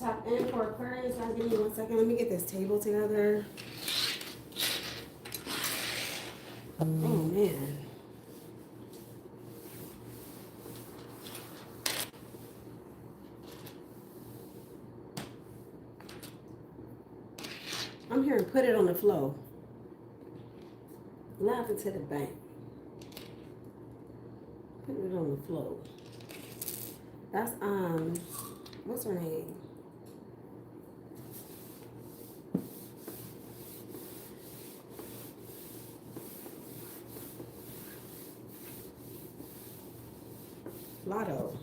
tap in for Aquarius. Guys, give me 1 second. Let me get this table together. Oh, man. I'm hearing put it on the flow. Laughing to the bank. Put it on the flow. That's, what's her name? Lotto.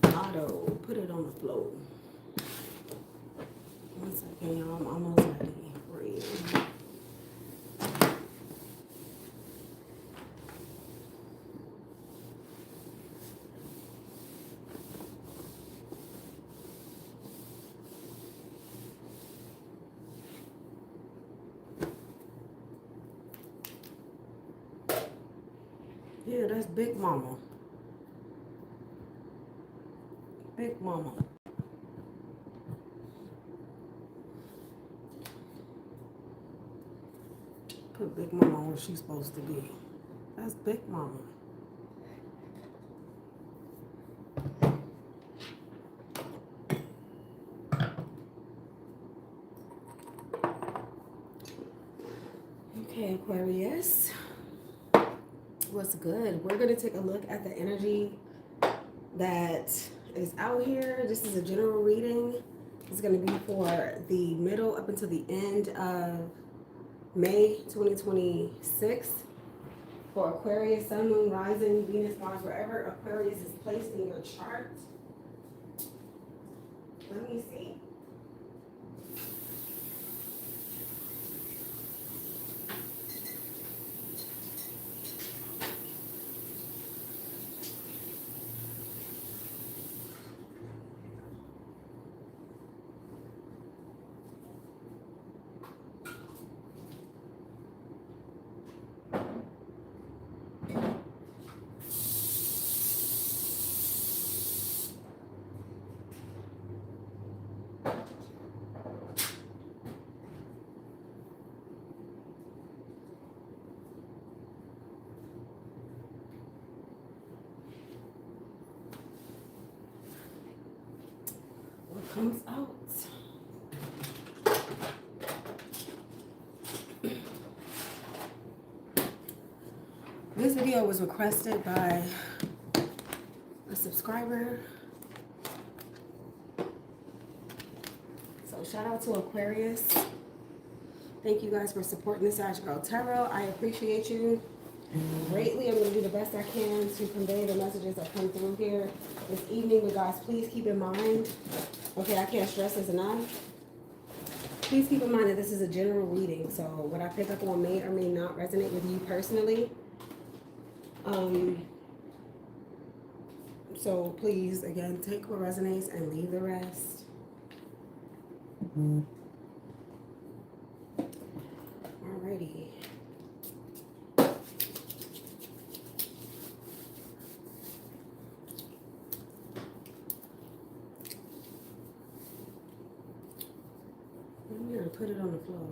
Lotto. Put it on the floor. 1 second, y'all. I'm almost ready. Breathe. Yeah, that's Big Mama. Big Mama. Put Big Mama where she's supposed to be. That's Big Mama. Okay, Aquarius. What's good? We're going to take a look at the energy that is out here. This is a general reading. It's going to be for the middle up until the end of May 2026. For Aquarius, Sun, Moon, Rising, Venus, Mars, wherever Aquarius is placed in your chart. Let me see. What comes out? This video was requested by a subscriber. So shout out to Aquarius. Thank you guys for supporting this Ash Girl Tarot. I appreciate you greatly. I'm going to do the best I can to convey the messages that come through here this evening. But guys, please keep in mind, okay, I can't stress this enough. Please keep in mind that this is a general reading. So what I pick up on may or may not resonate with you personally. So please, again, take what resonates and leave the rest. Alrighty. I'm gonna put it on the floor.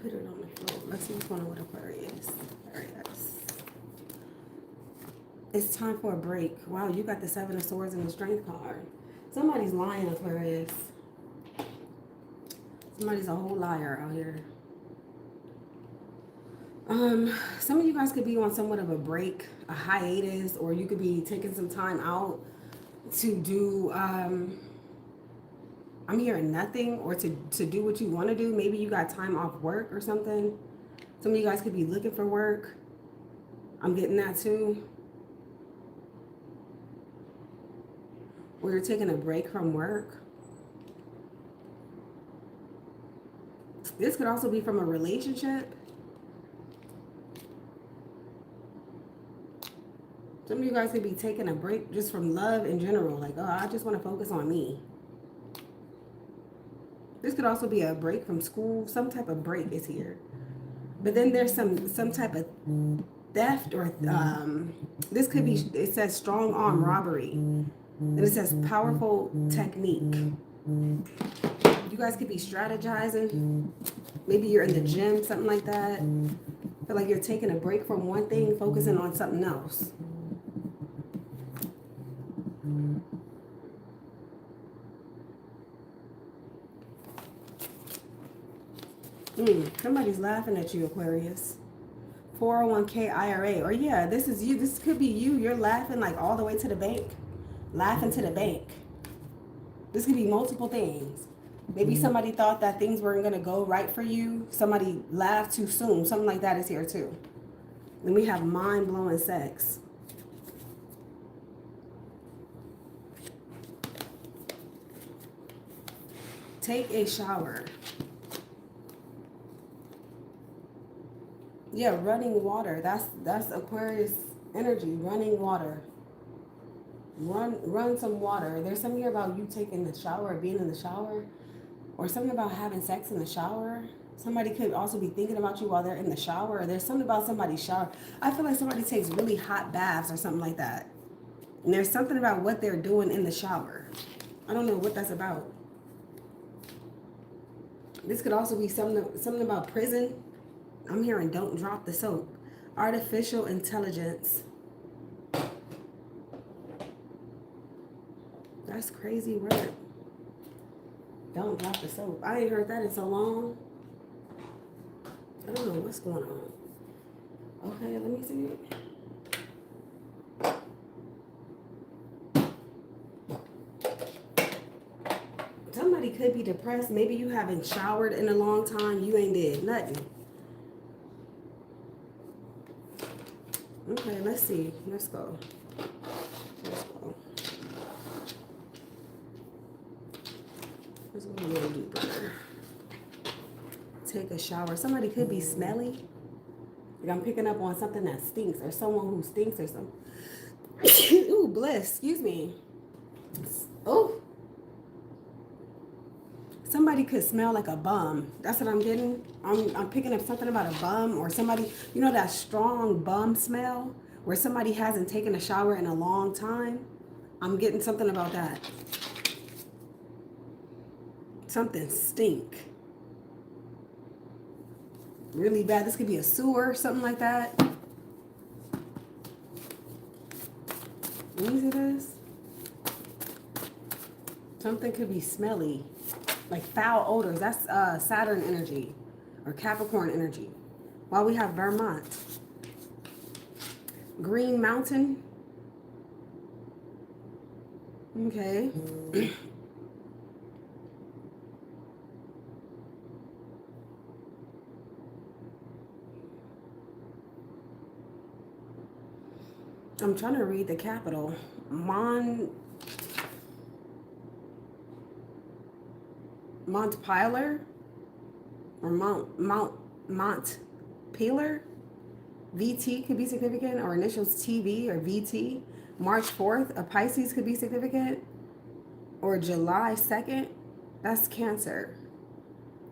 Put it on the floor. Let's see what's going on with Aquarius. Aquarius. It's time for a break. Wow, you got the Seven of Swords and the Strength card. Somebody's lying, Aquarius. Somebody's a whole liar out here. Some of you guys could be on somewhat of a break, a hiatus, or you could be taking some time out to do, I'm hearing nothing, or to do what you want to do. Maybe you got time off work or something. Some of you guys could be looking for work. I'm getting that too. Or you're taking a break from work. This could also be from a relationship. Some of you guys could be taking a break just from love in general. Like, oh, I just want to focus on me. This could also be a break from school. Some type of break is here. But then there's some type of theft, or this could be, it says strong arm robbery, and it says powerful technique. You guys could be strategizing. Maybe you're in the gym, something like that. Feel like you're taking a break from one thing, focusing on something else. Somebody's laughing at you, Aquarius. 401k IRA, or yeah, this is you. This could be you. You're laughing like all the way to the bank. Laughing to the bank. This could be multiple things. Maybe somebody thought that things weren't going to go right for you. Somebody laughed too soon. Something like that is here too. Then we have mind-blowing sex. Take a shower. Yeah, running water. That's Aquarius energy. Running water. Run some water. There's something about you taking the shower, being in the shower, or something about having sex in the shower. Somebody could also be thinking about you while they're in the shower. Or there's something about somebody's shower. I feel like somebody takes really hot baths or something like that. And there's something about what they're doing in the shower. I don't know what that's about. This could also be something about prison. I'm hearing don't drop the soap. Artificial intelligence. That's crazy word. Don't drop the soap. I ain't heard that in so long. I don't know what's going on. Okay, let me see. Somebody could be depressed. Maybe you haven't showered in a long time. You ain't did nothing. Okay, let's see. Let's go. Let's go. Let's go a little deeper. Take a shower. Somebody could be smelly. Like I'm picking up on something that stinks, or someone who stinks or something. Ooh, bless. Excuse me. Oh. Somebody could smell like a bum. That's what I'm getting. I'm picking up something about a bum, or somebody, you know, that strong bum smell where somebody hasn't taken a shower in a long time. I'm getting something about that. Something stink. Really bad. This could be a sewer, something like that. Let me see this. Something could be smelly. Like foul odors. That's Saturn energy or Capricorn energy. While we have Vermont. Green Mountain. Okay. I'm trying to read the capital. Montpelier or Montpelier. VT could be significant, or initials TV or VT. March 4th, a Pisces could be significant, or July 2nd, that's Cancer.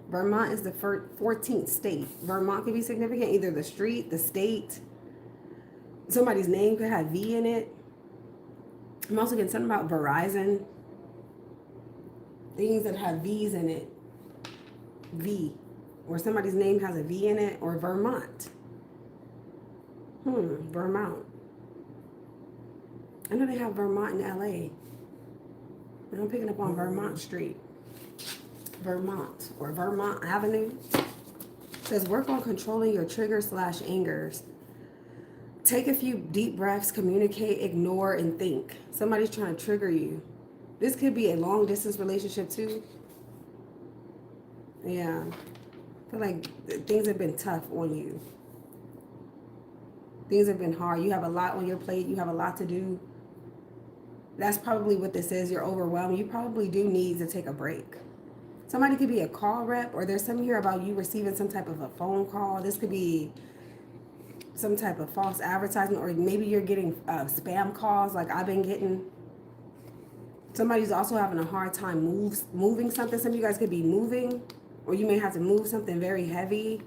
Vermont is the 14th state. Vermont could be significant, either the street, the state. Somebody's name could have V in it. I'm also getting something about Verizon. Things that have V's in it. V. Or somebody's name has a V in it. Or Vermont. Vermont. I know they have Vermont in LA. And I'm picking up on Vermont Street. Vermont. Or Vermont Avenue. It says work on controlling your triggers/angers. Take a few deep breaths, communicate, ignore, and think. Somebody's trying to trigger you. This could be a long distance relationship too. Yeah. I feel like things have been tough on you. Things have been hard. You have a lot on your plate. You have a lot to do. That's probably what this is. You're overwhelmed. You probably do need to take a break. Somebody could be a call rep, or there's something here about you receiving some type of a phone call. This could be some type of false advertisement, or maybe you're getting spam calls like I've been getting. Somebody's also having a hard time moving something. Some of you guys could be moving, or you may have to move something very heavy.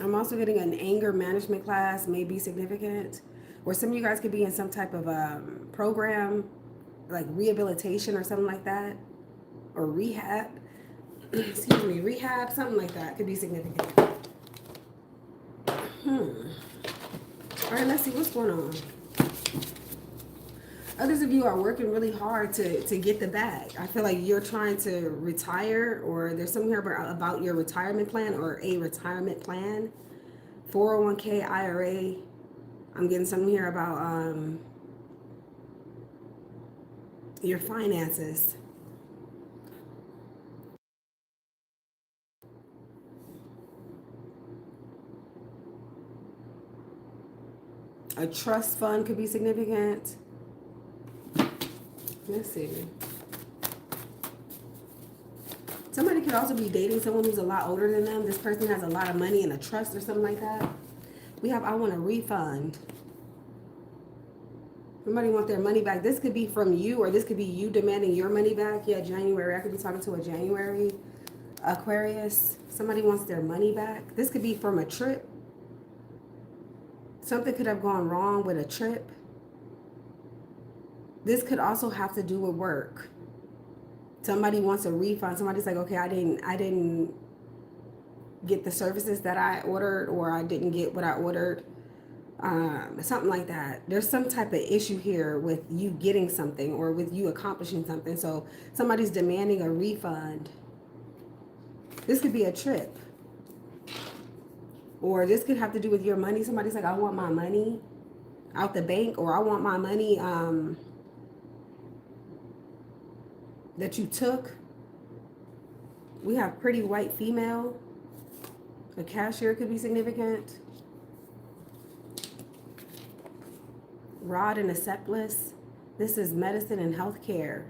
I'm also getting an anger management class may be significant. Or some of you guys could be in some type of program, like rehabilitation or something like that. Or rehab. Excuse me, rehab, something like that could be significant. All right, let's see what's going on. Others of you are working really hard to get the bag. I feel like you're trying to retire, or there's something here about your retirement plan or a retirement plan. 401k, IRA. I'm getting something here about your finances. A trust fund could be significant. Let's see. Somebody could also be dating someone who's a lot older than them. This person has a lot of money in a trust or something like that. We have, I want a refund. Somebody want their money back. This could be from you, or this could be you demanding your money back. Yeah, January. I could be talking to a January Aquarius. Somebody wants their money back. This could be from a trip. Something could have gone wrong with a trip. This could also have to do with work. Somebody wants a refund. Somebody's like, okay, I didn't get the services that I ordered, or I didn't get what I ordered. Something like that. There's some type of issue here with you getting something or with you accomplishing something. So somebody's demanding a refund. This could be a trip. Or this could have to do with your money. Somebody's like, I want my money out the bank, or I want my money that you took. We have pretty white female. A cashier could be significant. Rod and a sepulus. This is medicine and healthcare.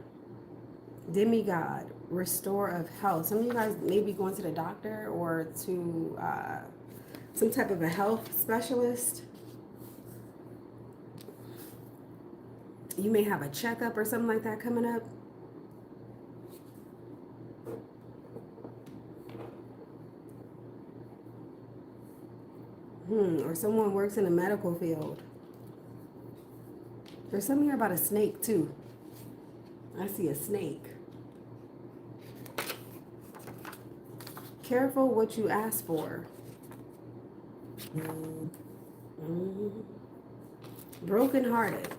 Demigod, restore of health. Some of you guys may be going to the doctor or to some type of a health specialist. You may have a checkup or something like that coming up. Or someone works in the medical field. There's something here about a snake too. I see a snake. Careful what you ask for. Broken hearted.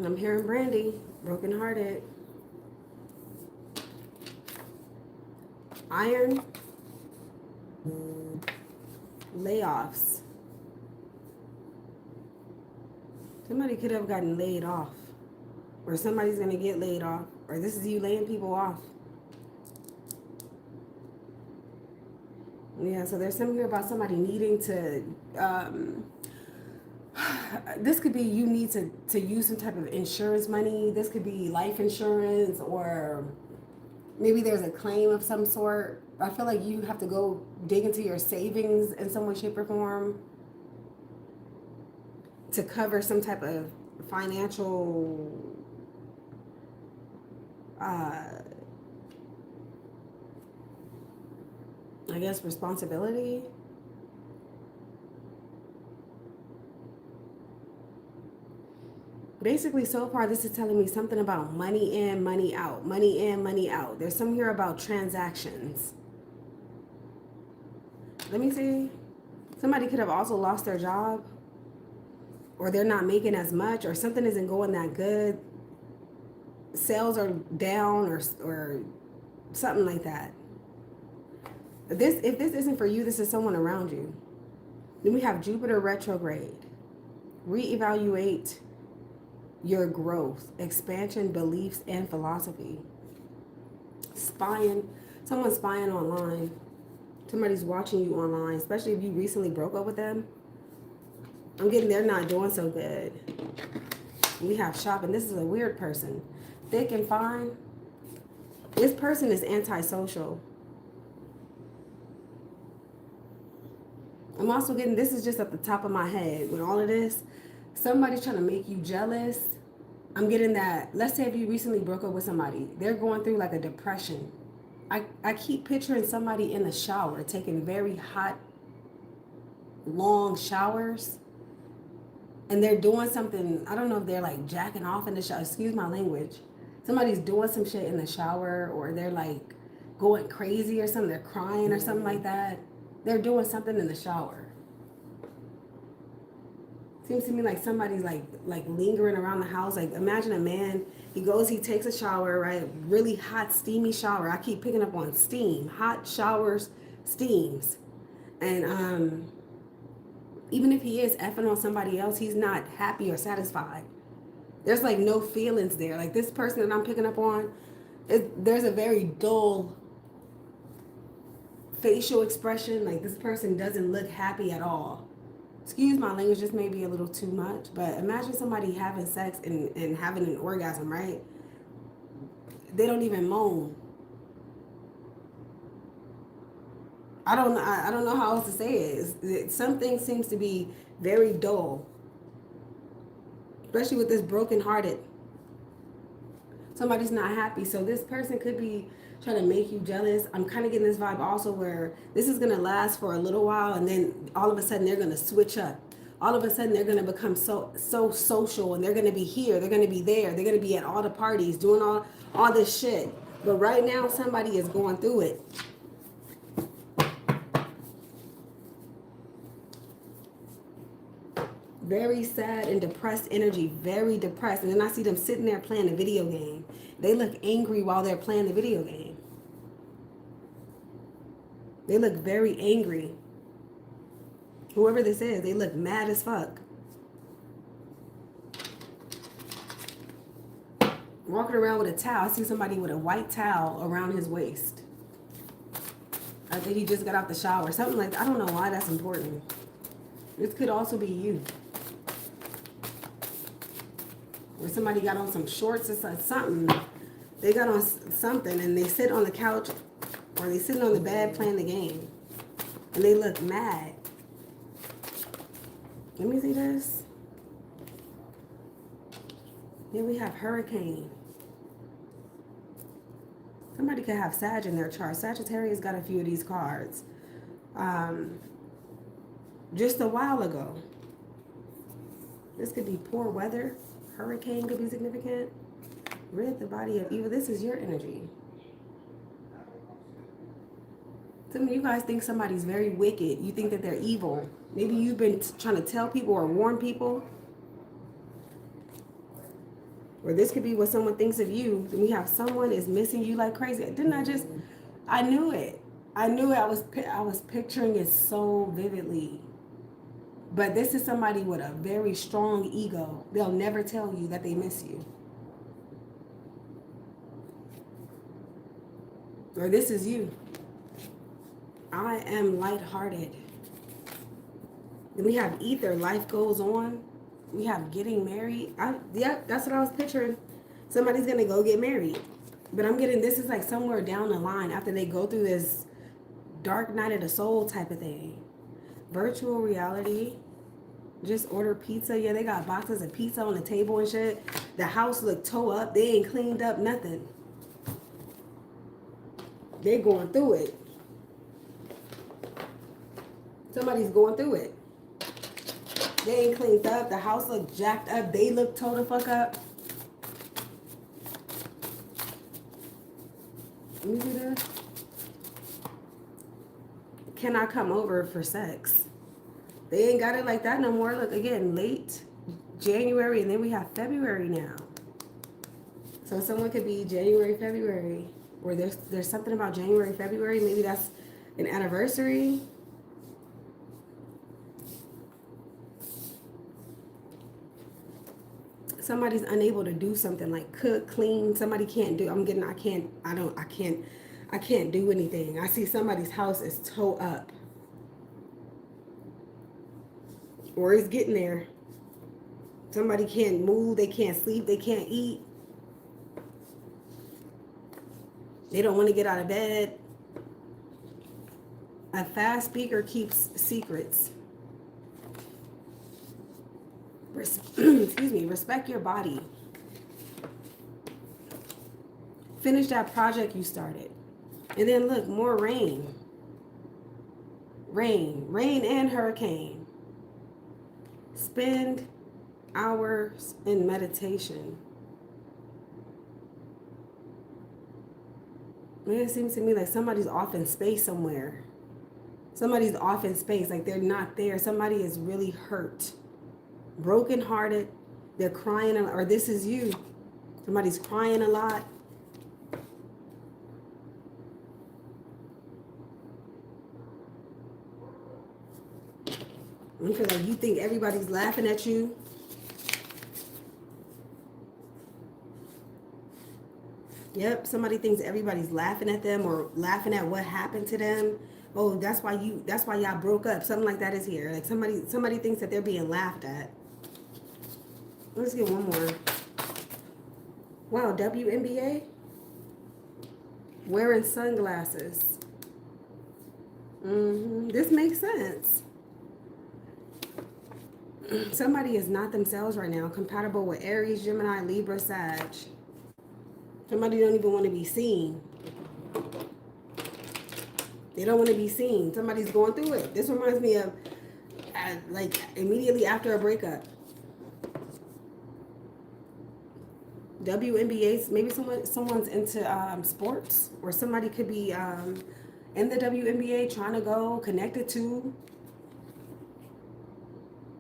I'm hearing Brandy. Broken hearted. Iron. Layoffs. Somebody could have gotten laid off. Or somebody's going to get laid off. Or this is you laying people off. Yeah, so there's something here about somebody needing to... this could be you need to use some type of insurance money. This could be life insurance, or maybe there's a claim of some sort. I feel like you have to go dig into your savings in some way, shape, or form to cover some type of financial I guess responsibility. Basically, so far, this is telling me something about money in, money out. Money in, money out. There's some here about transactions. Let me see. Somebody could have also lost their job, or they're not making as much, or something isn't going that good. Sales are down, or something like that. If this isn't for you, this is someone around you. Then we have Jupiter retrograde. Reevaluate your growth, expansion, beliefs, and philosophy. Spying. Someone's spying online. Somebody's watching you online, especially if you recently broke up with them. I'm getting they're not doing so good. We have shopping. This is a weird person. Thick and fine. This person is antisocial. I'm also getting, this is just at the top of my head with all of this. Somebody's trying to make you jealous. I'm getting that. Let's say if you recently broke up with somebody, they're going through like a depression. I keep picturing somebody in the shower taking very hot, long showers, and they're doing something. I don't know if they're like jacking off in the shower. Excuse my language. Somebody's doing some shit in the shower, or they're like going crazy or something. They're crying or something like that. They're doing something in the shower. Seems to me like somebody's like lingering around the house. Like imagine a man, he goes, he takes a shower, right? Really hot, steamy shower. I keep picking up on steam. Hot showers, steams. And even if he is effing on somebody else, he's not happy or satisfied. There's like no feelings there. Like this person that I'm picking up on, there's a very dull facial expression. Like this person doesn't look happy at all. Excuse my language, just may be a little too much, but imagine somebody having sex and having an orgasm, right? They don't even moan. I don't know how else to say it. Something seems to be very dull, especially with this broken hearted. Somebody's not happy, so this person could be trying to make you jealous. I'm kind of getting this vibe also where this is going to last for a little while, and then all of a sudden they're going to switch up. All of a sudden they're going to become so social, and they're going to be here, they're going to be there, they're going to be at all the parties doing all this shit. But right now somebody is going through it. Very sad and depressed energy, very depressed. And then I see them sitting there playing a video game. They look angry while they're playing the video game. They look very angry. Whoever this is, they look mad as fuck. Walking around with a towel. I see somebody with a white towel around his waist. I think he just got out the shower. Something like that. I don't know why that's important. This could also be you. Or somebody got on some shorts or something. They got on something and they sit on the couch or they sitting on the bed playing the game. And they look mad. Let me see this. Here we have Hurricane. Somebody could have Sag in their chart. Sagittarius got a few of these cards. Just a while ago. This could be poor weather. Hurricane could be significant. Rid the body of evil. This is your energy. Some of you guys think somebody's very wicked. You think that they're evil. Maybe you've been trying to tell people or warn people. Or this could be what someone thinks of you. Then we have someone is missing you like crazy. Didn't I knew it. I knew it. I was picturing it so vividly. But this is somebody with a very strong ego. They'll never tell you that they miss you. Or this is you. I am lighthearted. Then we have ether. Life goes on. We have getting married. Yep, that's what I was picturing. Somebody's going to go get married. But I'm getting this is like somewhere down the line after they go through this dark night of the soul type of thing. Virtual reality. Just order pizza. Yeah, they got boxes of pizza on the table and shit. The house looked toe up. They ain't cleaned up nothing. They going through it. Somebody's going through it. They ain't cleaned up. The house look jacked up. They look toe the fuck up. Let me do this. Can I come over for sex? They ain't got it like that no more. Look, again, late January, and then we have February now. So someone could be January, February, or there's something about January, February. Maybe that's an anniversary. Somebody's unable to do something like cook, clean. Somebody can't do. I can't do anything. I see somebody's house is toe up. Or it's getting there. Somebody can't move, they can't sleep, they can't eat. They don't want to get out of bed. A fast speaker keeps secrets. Excuse me, respect your body. Finish that project you started. And then look, more rain. Rain and hurricane. Spend hours in meditation. Man, it seems to me like somebody's off in space somewhere. Somebody's off in space, like they're not there. Somebody is really hurt, brokenhearted. They're crying, or this is you. Somebody's crying a lot. I feel like you think everybody's laughing at you. Yep, somebody thinks everybody's laughing at them or laughing at what happened to them. Oh, that's why y'all broke up. Something like that is here. Like somebody thinks that they're being laughed at. Let's get one more. Wow, WNBA? Wearing sunglasses. This makes sense. Somebody is not themselves right now. Compatible with Aries, Gemini, Libra, Sag. Somebody don't even want to be seen. They don't want to be seen. Somebody's going through it. This reminds me of like immediately after a breakup. WNBA, maybe someone's into sports, or somebody could be in the WNBA trying to go connected to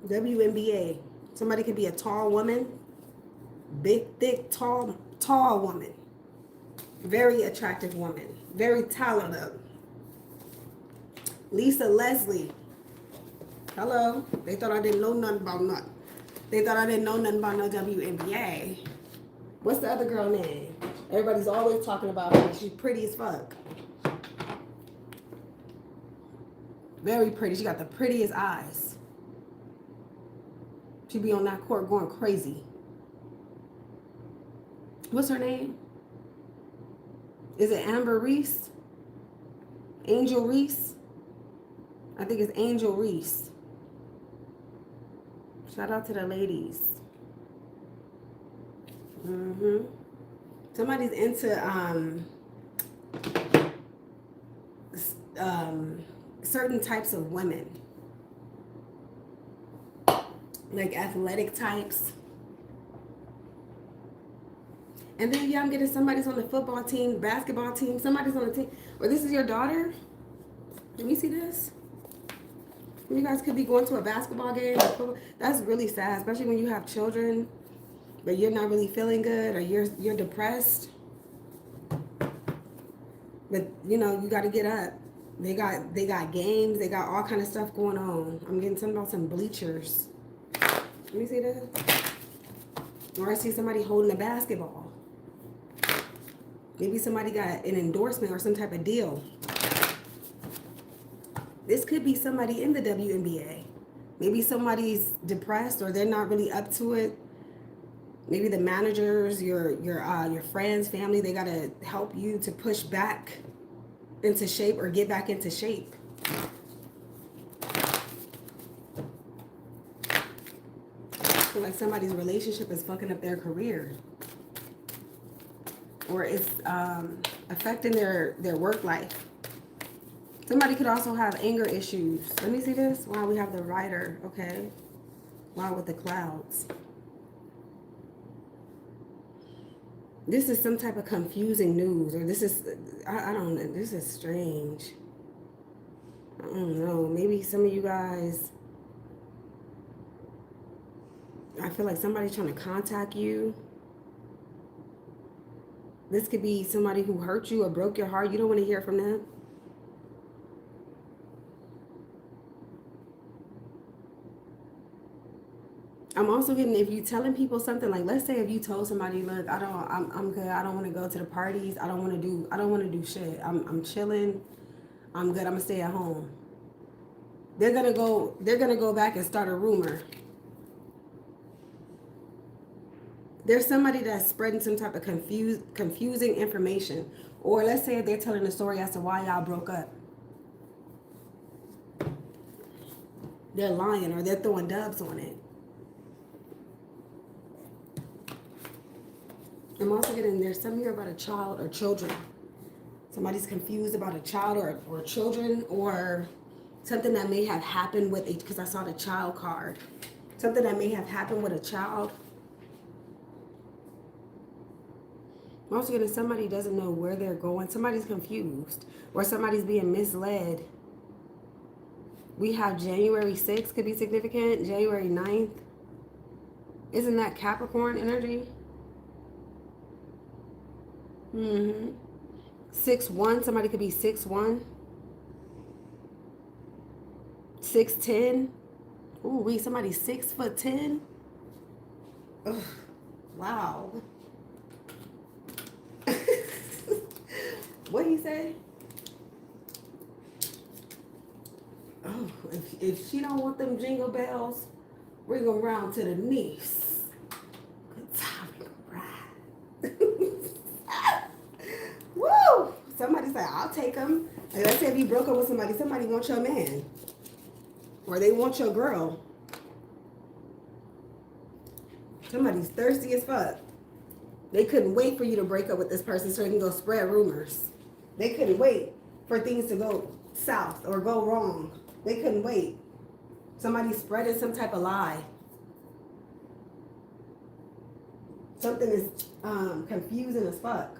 WNBA. Somebody could be a tall woman, big, thick, tall woman, very attractive woman, very talented. Lisa Leslie. Hello. They thought I didn't know nothing about nothing. They thought I didn't know nothing about no WNBA. What's the other girl name? Everybody's always talking about her. She's pretty as fuck. Very pretty. She got the prettiest eyes. She be on that court going crazy. What's her name? Is it Amber Reese? Angel Reese? I think it's Angel Reese. Shout out to the ladies. Somebody's into certain types of women, like athletic types. And then yeah, I'm getting somebody's on the football team, basketball team. Somebody's on the team. Or this is your daughter. Let me see this. You guys could be going to a basketball game. That's really sad, especially when you have children, but you're not really feeling good, or you're depressed. But you know, you got to get up. They got games. They got all kind of stuff going on. I'm getting something about some bleachers. Let me see this. Or I see somebody holding a basketball. Maybe somebody got an endorsement or some type of deal. This could be somebody in the WNBA. Maybe somebody's depressed, or they're not really up to it. Maybe the managers, your friends, family, they gotta help you to push back into shape or get back into shape. I feel like somebody's relationship is fucking up their career, or it's affecting their work life. Somebody could also have anger issues. Let me see this. Wow, we have the Rider. Okay. Wow, with the clouds. This is some type of confusing news, or this is, I don't know. This is strange. I don't know. Maybe some of you guys, I feel like somebody's trying to contact you. This could be somebody who hurt you or broke your heart. You don't want to hear from them. I'm also getting, if you telling people something, like let's say if you told somebody, look, I'm good. I don't want to go to the parties. I don't want to do shit. I'm chilling. I'm good. I'm gonna stay at home. They're gonna go back and start a rumor. There's somebody that's spreading some type of confusing information. Or let's say they're telling a story as to why y'all broke up. They're lying, or they're throwing dubs on it. I'm also getting there's something here about a child or children. Somebody's confused about a child or children, or something that may have happened with it, because I saw the child card. Something that may have happened with a child. I'm also getting somebody doesn't know where they're going. Somebody's confused, or somebody's being misled. We have January 6th could be significant. January 9th. Isn't that Capricorn energy? 6-1. Somebody could be 6-1. 6'10". Ooh, wait, somebody's 6'10". Ugh, wow. What he say? Oh, if she don't want them jingle bells, bring them round to the niece. Good time to ride. Woo! Somebody say, I'll take them. Like I said, if you broke up with somebody wants your man. Or they want your girl. Somebody's thirsty as fuck. They couldn't wait for you to break up with this person so they can go spread rumors. They couldn't wait for things to go south or go wrong. They couldn't wait. Somebody's spreading some type of lie. Something is confusing as fuck.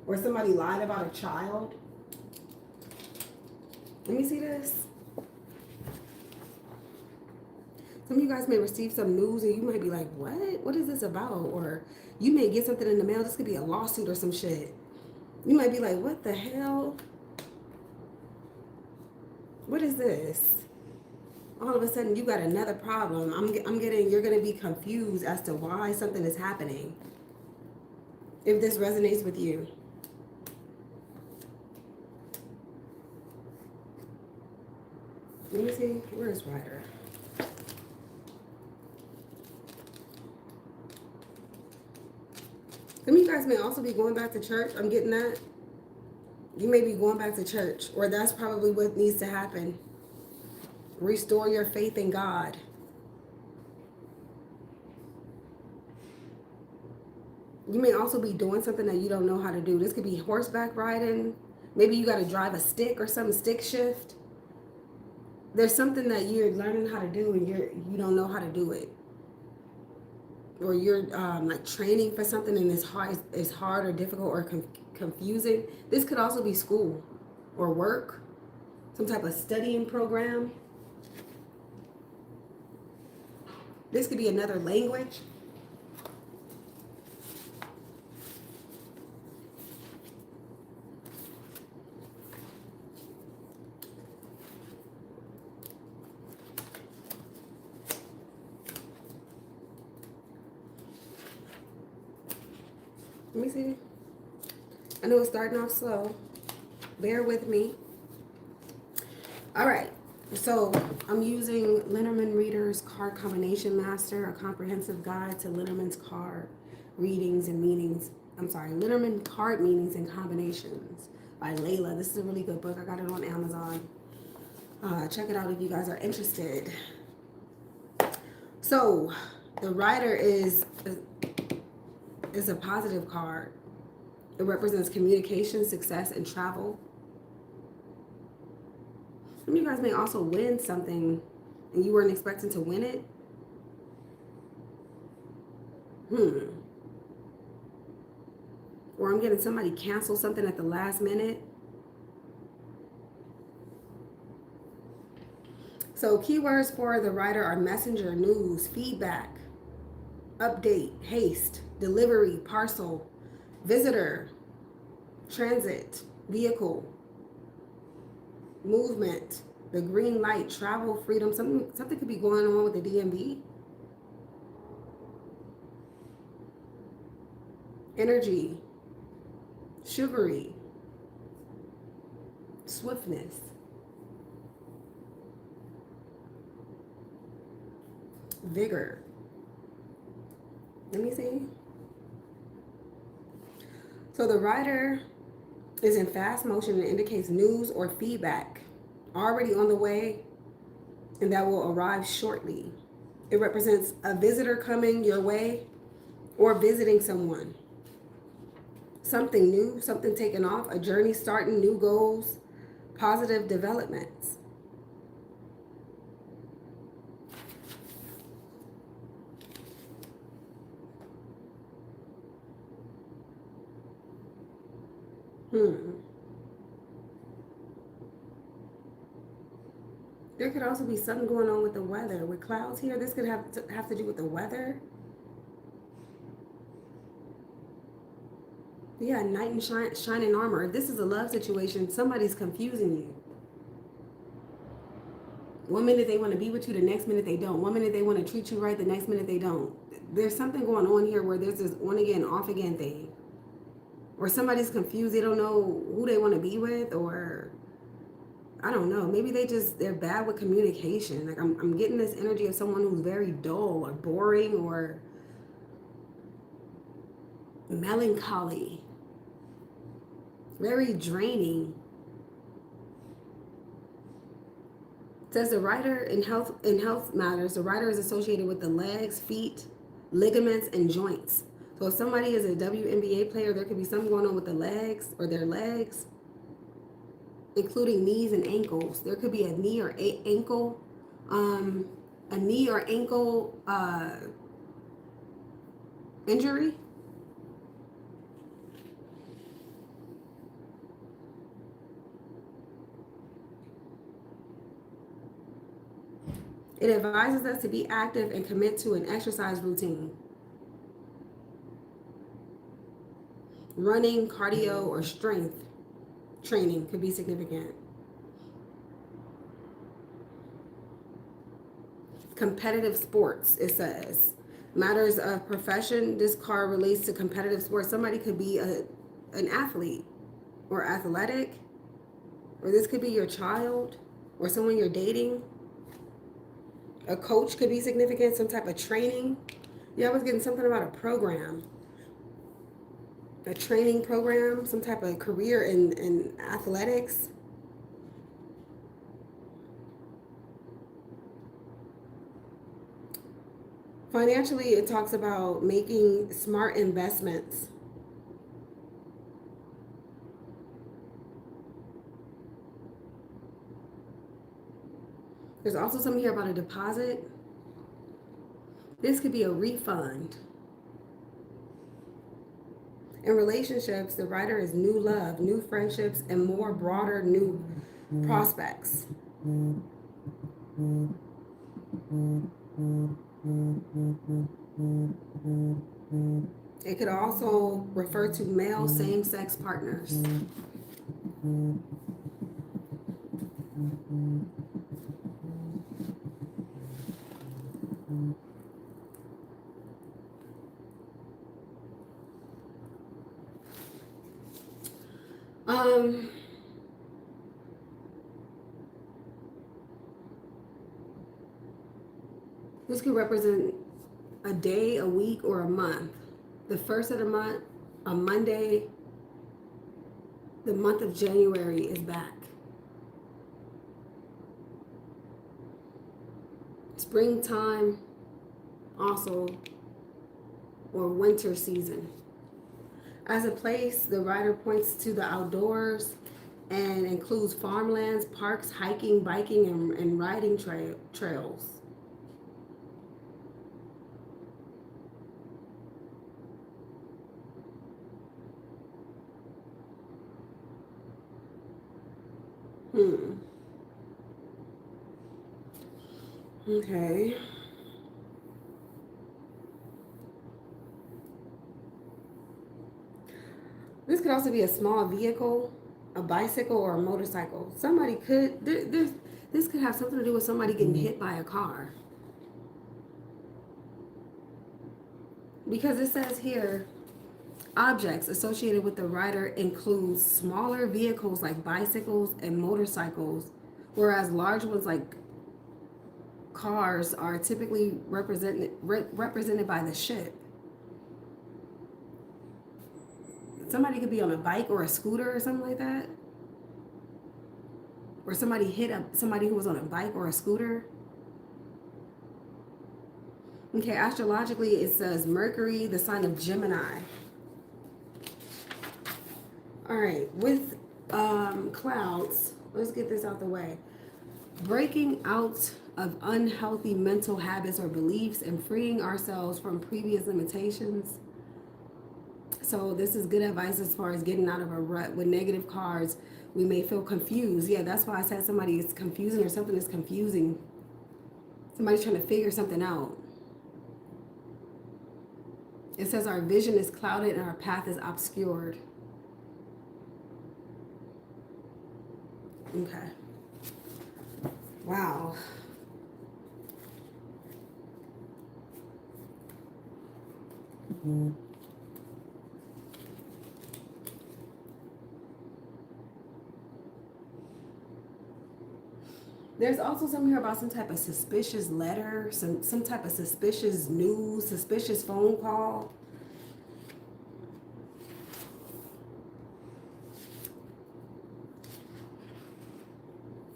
Or somebody lied about a child. Let me see this. Some of you guys may receive some news and you might be like, what? What is this about? Or you may get something in the mail. This could be a lawsuit or some shit. You might be like, what the hell? What is this? All of a sudden you got another problem. I'm getting, you're going to be confused as to why something is happening. If this resonates with you. Let me see. Where is Ryder? Some of you guys may also be going back to church. I'm getting that. You may be going back to church, or that's probably what needs to happen. Restore your faith in God. You may also be doing something that you don't know how to do. This could be horseback riding. Maybe you got to drive a stick or something, stick shift. There's something that you're learning how to do and you don't know how to do it. Or you're like training for something and it's hard or difficult or confusing. This could also be school or work, some type of studying program. This could be another language. Let me see. I know it's starting off slow. Bear with me. All right. So I'm using Lenormand Reader's Card Combination Master, a comprehensive guide to Lenormand's card readings and meanings. I'm sorry, Lenormand card meanings and combinations by Layla. This is a really good book. I got it on Amazon. Check it out if you guys are interested. So the Rider is a positive card. It represents communication, success, and travel. Some of you guys may also win something and you weren't expecting to win it. Or I'm getting somebody cancel something at the last minute. So keywords for the Rider are messenger, news, feedback, update, haste, delivery, parcel, visitor, transit, vehicle, movement, the green light, travel, freedom. Something could be going on with the DMV. Energy, sugary, swiftness, vigor. Let me see. So the Rider is in fast motion and indicates news or feedback already on the way and that will arrive shortly. It represents a visitor coming your way or visiting someone. Something new, something taking off, a journey starting, new goals, positive developments. There could also be something going on with the weather. With clouds here, this could have to do with the weather. Yeah, knight in shining armor. If this is a love situation, somebody's confusing you. One minute they want to be with you, the next minute they don't. One minute they want to treat you right, the next minute they don't. There's something going on here where there's this on again, off again thing. Or somebody's confused, they don't know who they want to be with, or I don't know. Maybe they're bad with communication. Like I'm getting this energy of someone who's very dull or boring or melancholy. Very draining. It says the writer in health matters, the writer is associated with the legs, feet, ligaments, and joints. So if somebody is a WNBA player, there could be something going on with the legs or their legs, including knees and ankles. There could be a knee or ankle, injury. It advises us to be active and commit to an exercise routine. Running, cardio, or strength training could be significant. Competitive sports, it says. Matters of profession, this card relates to competitive sports. Somebody could be an athlete or athletic, or this could be your child or someone you're dating. A coach could be significant, some type of training. Yeah, I was getting something about a program. A training program, some type of career in athletics. Financially, it talks about making smart investments. There's also something here about a deposit. This could be a refund. In relationships, the writer is new love, new friendships, and more broader new prospects. It could also refer to male same-sex partners. This could represent a day, a week, or a month. The first of the month, a Monday, the month of January is back. Springtime also, or winter season. As a place, the writer points to the outdoors and includes farmlands, parks, hiking, biking, and riding trails. Okay. This could also be a small vehicle, a bicycle, or a motorcycle. Somebody could, this could have something to do with somebody getting hit by a car. Because it says here, objects associated with the writer includes smaller vehicles like bicycles and motorcycles, whereas large ones like cars are typically represented by the ship. Somebody could be on a bike or a scooter or something like that. Or somebody hit somebody who was on a bike or a scooter. Okay, astrologically, it says Mercury, the sign of Gemini. All right, with clouds, let's get this out the way. Breaking out of unhealthy mental habits or beliefs and freeing ourselves from previous limitations. So this is good advice as far as getting out of a rut. With negative cards, we may feel confused. Yeah, that's why I said somebody is confusing or something is confusing. Somebody's trying to figure something out. It says our vision is clouded and our path is obscured. Okay. Wow. There's also something here about some type of suspicious letter, some type of suspicious news, suspicious phone call.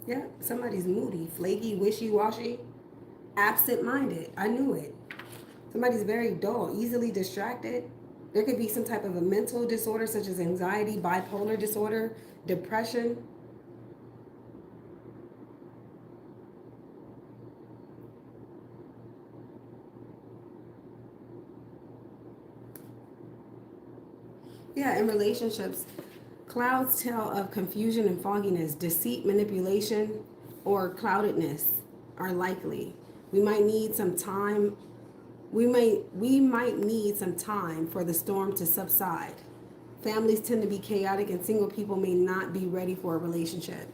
Yeah, somebody's moody, flaky, wishy-washy, absent-minded. I knew it. Somebody's very dull, easily distracted. There could be some type of a mental disorder such as anxiety, bipolar disorder, depression. Yeah, in relationships, clouds tell of confusion and fogginess, deceit, manipulation, or cloudedness are likely. We might need some time. We might need some time for the storm to subside. Families tend to be chaotic and single people may not be ready for a relationship.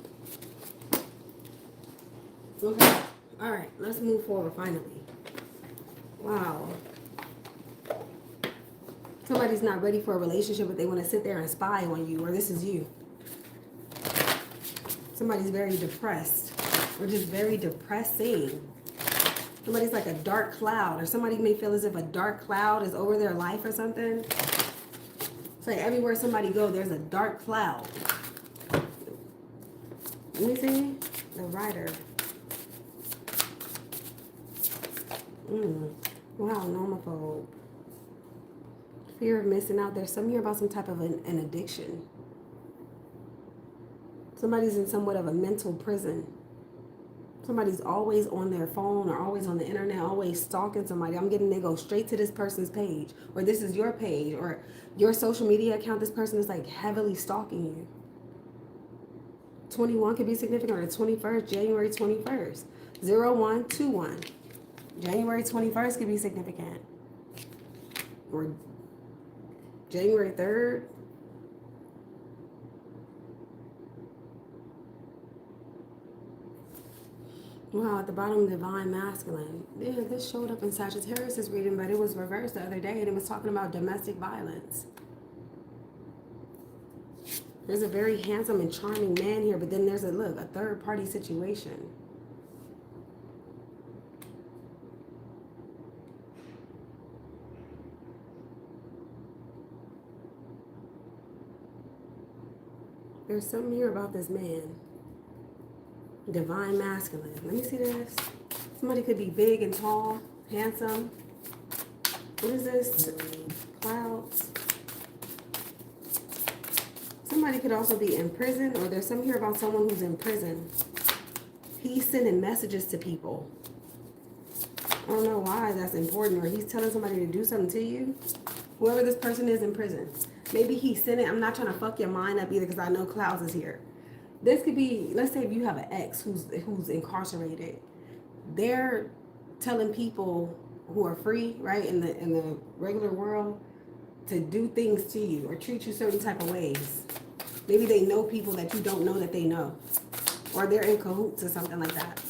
Okay. All right, let's move forward finally. Wow. Somebody's not ready for a relationship, but they want to sit there and spy on you, or this is you. Somebody's very depressed, or just very depressing. Somebody's like a dark cloud, or somebody may feel as if a dark cloud is over their life or something. It's like everywhere somebody goes, there's a dark cloud. Let me see. The Rider. Wow, nomophobe. Fear of missing out. There's something here about some type of an addiction. Somebody's in somewhat of a mental prison. Somebody's always on their phone or always on the internet, always stalking somebody. I'm getting they go straight to this person's page, or this is your page, or your social media account. This person is like heavily stalking you. 21 could be significant, or the 21st, January 21st. 0121. January 21st could be significant. Or January 3rd. Wow, at the bottom, divine masculine. Yeah, this showed up in Sagittarius' reading, but it was reversed the other day, and it was talking about domestic violence. There's a very handsome and charming man here, but then there's a third-party situation. There's something here about this man. Divine masculine. Let me see this. Somebody could be big and tall, handsome. What is this? Clouds. Somebody could also be in prison, or there's something here about someone who's in prison. He's sending messages to people. I don't know why that's important, or he's telling somebody to do something to you. Whoever this person is in prison. Maybe he's sending, I'm not trying to fuck your mind up either because I know Clouds is here. This could be, let's say if you have an ex who's incarcerated, they're telling people who are free, right, in the regular world, to do things to you or treat you certain type of ways. Maybe they know people that you don't know that they know, or they're in cahoots or something like that.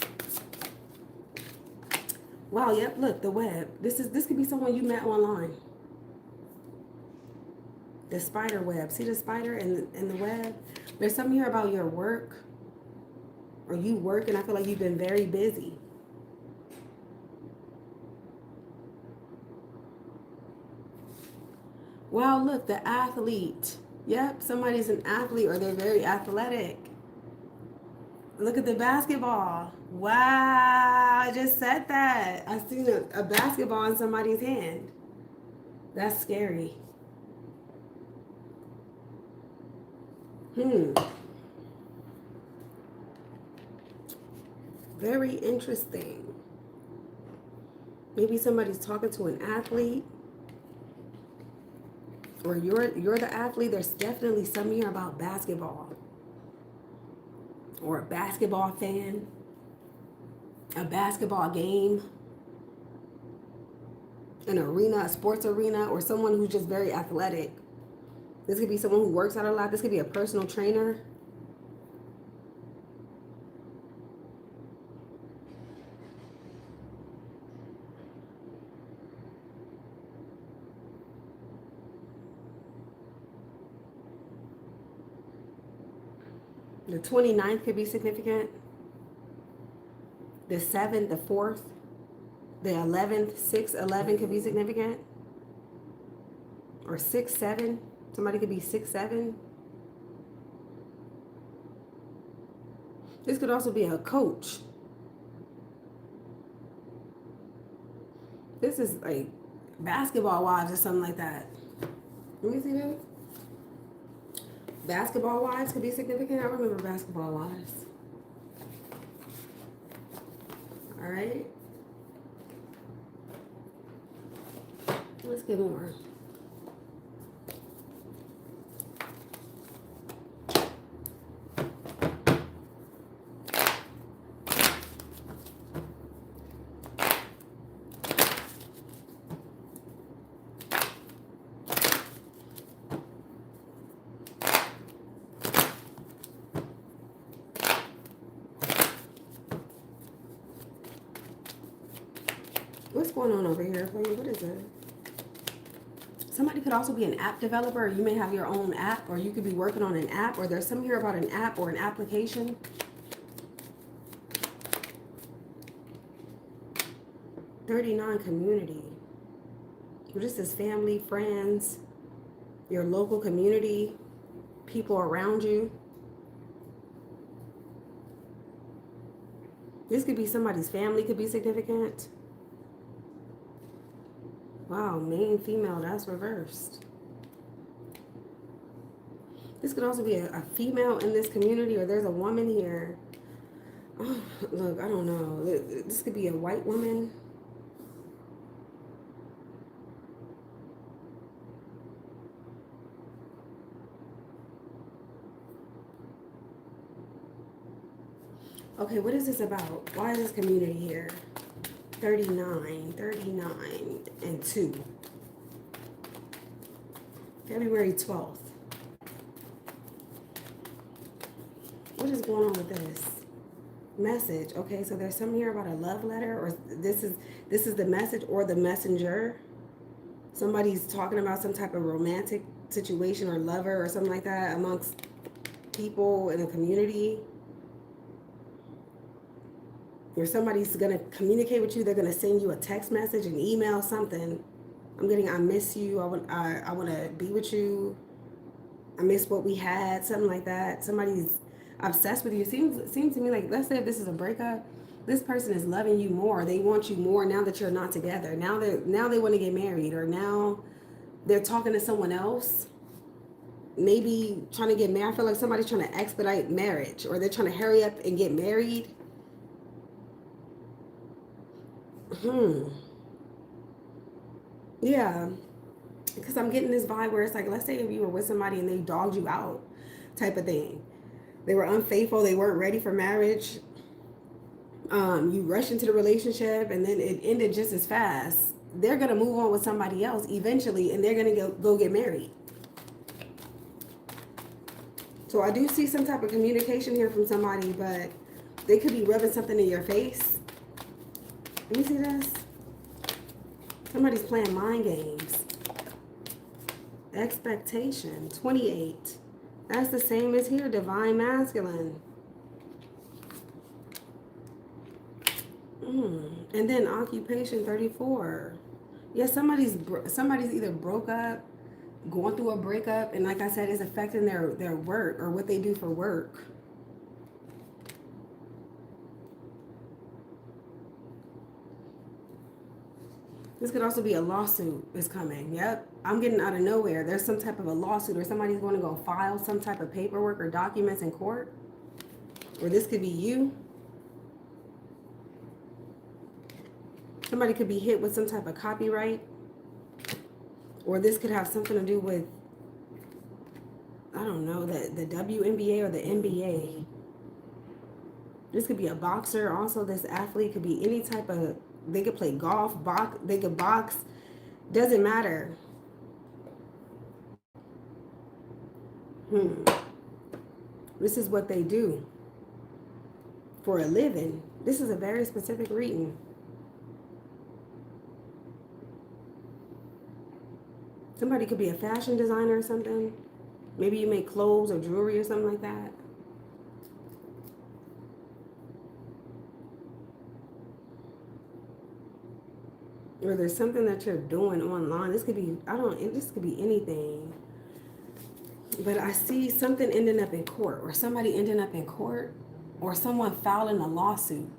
Wow, yep, look, the web. This could be someone you met online. The spider web. See the spider in the web? There's something here about your work, or you work, and I feel like you've been very busy. Wow, look, the athlete. Yep, somebody's an athlete, or they're very athletic. Look at the basketball. Wow, I just said that. I seen a basketball in somebody's hand. That's scary. Very interesting. Maybe somebody's talking to an athlete, or you're the athlete. There's definitely something here about basketball, or a basketball fan, a basketball game, an arena, a sports arena, or someone who's just very athletic. This could be someone who works out a lot. This could be a personal trainer. The 29th could be significant. The 7th, the 4th, the 11th, 6, 11 could be significant. Or 6, 7. Somebody could be 6, 7. This could also be a coach. This is like basketball wives or something like that. Let me see that. Basketball wives could be significant. I remember basketball wives. All right. Let's get more. What's going on over here for you? What is it? Somebody could also be an app developer, or you may have your own app, or you could be working on an app, or there's something here about an app or an application. $39 community. This is family, friends, your local community, people around you. This could be somebody's family, could be significant. Wow, main, female, that's reversed. This could also be a female in this community, or there's a woman here. Oh, look, I don't know. This could be a white woman. Okay, what is this about? Why is this community here? 39, and 2. February 12th. What is going on with this? Message. Okay, so there's something here about a love letter, or this is the message or the messenger. Somebody's talking about some type of romantic situation or lover or something like that amongst people in a community. Or somebody's going to communicate with you. They're going to send you a text message, an email, something. I'm getting, I miss you. I want to be with you. I miss what we had, something like that. Somebody's obsessed with you. Seems to me like, let's say if this is a breakup, this person is loving you more. They want you more now that you're not together. Now they want to get married, or now they're talking to someone else. Maybe trying to get married. I feel like somebody's trying to expedite marriage, or they're trying to hurry up and get married. Yeah, because I'm getting this vibe where it's like, let's say if you were with somebody and they dogged you out, type of thing. They were unfaithful. They weren't ready for marriage. You rushed into the relationship and then it ended just as fast. They're gonna move on with somebody else eventually, and they're gonna go get married. So I do see some type of communication here from somebody, but they could be rubbing something in your face. Let me see this. Somebody's playing mind games. Expectation, 28. That's the same as here, divine masculine. And then occupation, 34. Yeah, somebody's either broke up, going through a breakup, and like I said, it's affecting their work or what they do for work. This could also be a lawsuit is coming. Yep. I'm getting out of nowhere. There's some type of a lawsuit or somebody's going to go file some type of paperwork or documents in court. Or this could be you. Somebody could be hit with some type of copyright. Or this could have something to do with, I don't know, the WNBA or the NBA. This could be a boxer. Also, this athlete could be any type of, they could play golf, they could box. Doesn't matter. This is what they do for a living. This is a very specific reading. Somebody could be a fashion designer or something. Maybe you make clothes or jewelry or something like that. Or there's something that you're doing online. This could be, this could be anything. But I see something ending up in court, or somebody ending up in court, or someone filing a lawsuit.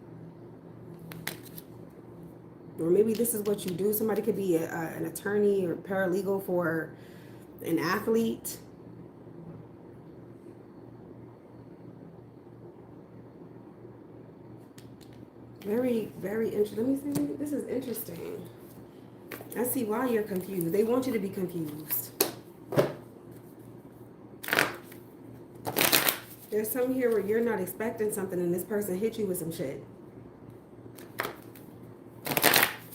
Or maybe this is what you do. Somebody could be an attorney or paralegal for an athlete. Very, very interesting. Let me see. This is interesting. I see why you're confused. They want you to be confused. There's some here where you're not expecting something and this person hit you with some shit.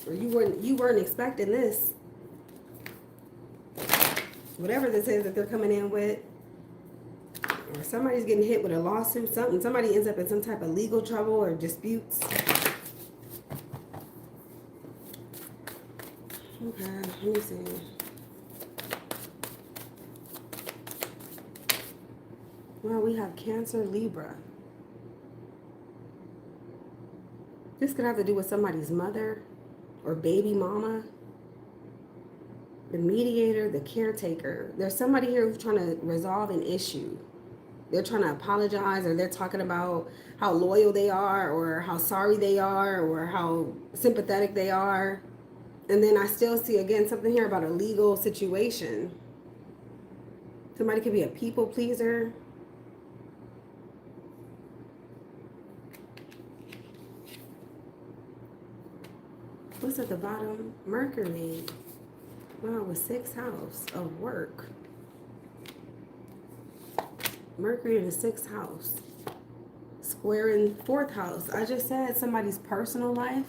Or you weren't expecting this. Whatever this is that they're coming in with. Or somebody's getting hit with a lawsuit, something. Somebody ends up in some type of legal trouble or disputes. Okay, let me see. Well, we have Cancer, Libra. This could have to do with somebody's mother or baby mama. The mediator, the caretaker. There's somebody here who's trying to resolve an issue. They're trying to apologize, or they're talking about how loyal they are, or how sorry they are, or how sympathetic they are. And then I still see, again, something here about a legal situation. Somebody could be a people pleaser. What's at the bottom? Mercury. Wow, with 6th house of work. Mercury in the 6th house. Square in 4th house. I just said somebody's personal life.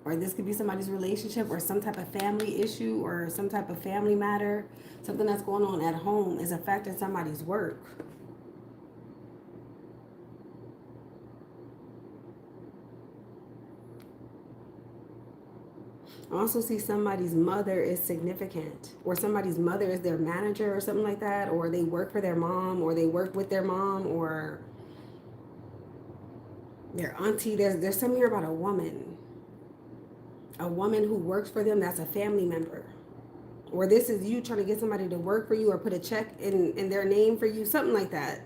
Or this could be somebody's relationship or some type of family issue or some type of family matter. Something that's going on at home is affecting somebody's work. I also see somebody's mother is significant, or somebody's mother is their manager or something like that, or they work for their mom, or they work with their mom, or their auntie. There's something here about a woman who works for them that's a family member. Or this is you trying to get somebody to work for you or put a check in their name for you, something like that.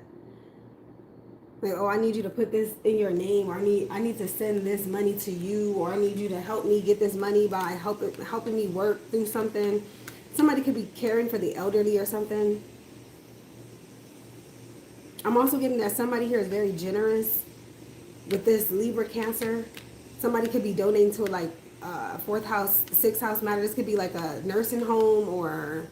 Like, oh, I need you to put this in your name, or I need to send this money to you, or I need you to help me get this money by helping me work through something. Somebody could be caring for the elderly or something. I'm also getting that somebody here is very generous with this Libra Cancer. Somebody could be donating to like 4th house, 6th house matter. This could be like a nursing home or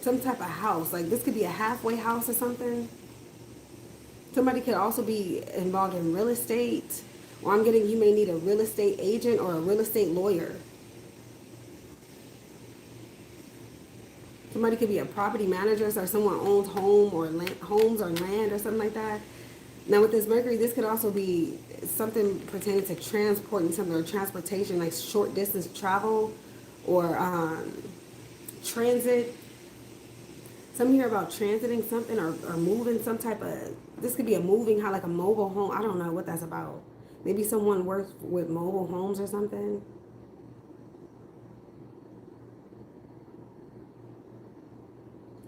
some type of house. Like this could be a halfway house or something. Somebody could also be involved in real estate. Or I'm getting you may need a real estate agent or a real estate lawyer. Somebody could be a property manager, or someone owns homes or land or something like that. Now with this Mercury, this could also be something pertaining to transporting something or transportation, like short distance travel or transit. Something here about transiting something or moving some type of, this could be a moving, like a mobile home. I don't know what that's about. Maybe someone works with mobile homes or something.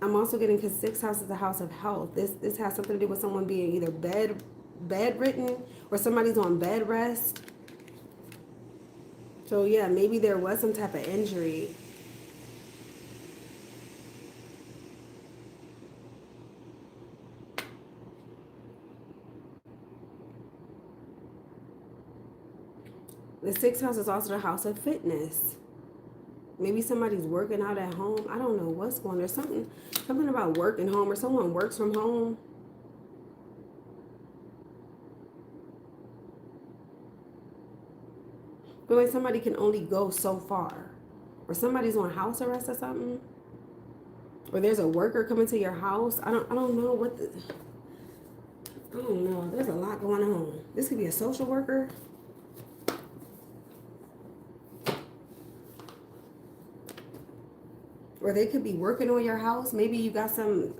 I'm also getting, because 6th house is the house of health. This has something to do with someone being either bedridden or somebody's on bed rest. So yeah, maybe there was some type of injury. The 6th house is also the house of fitness. Maybe somebody's working out at home. I don't know what's going on. There's something about working home, or someone works from home. But like somebody can only go so far. Or somebody's on house arrest or something. Or there's a worker coming to your house. I don't know what the, I don't know. There's a lot going on. This could be a social worker. Or they could be working on your house. Maybe you got some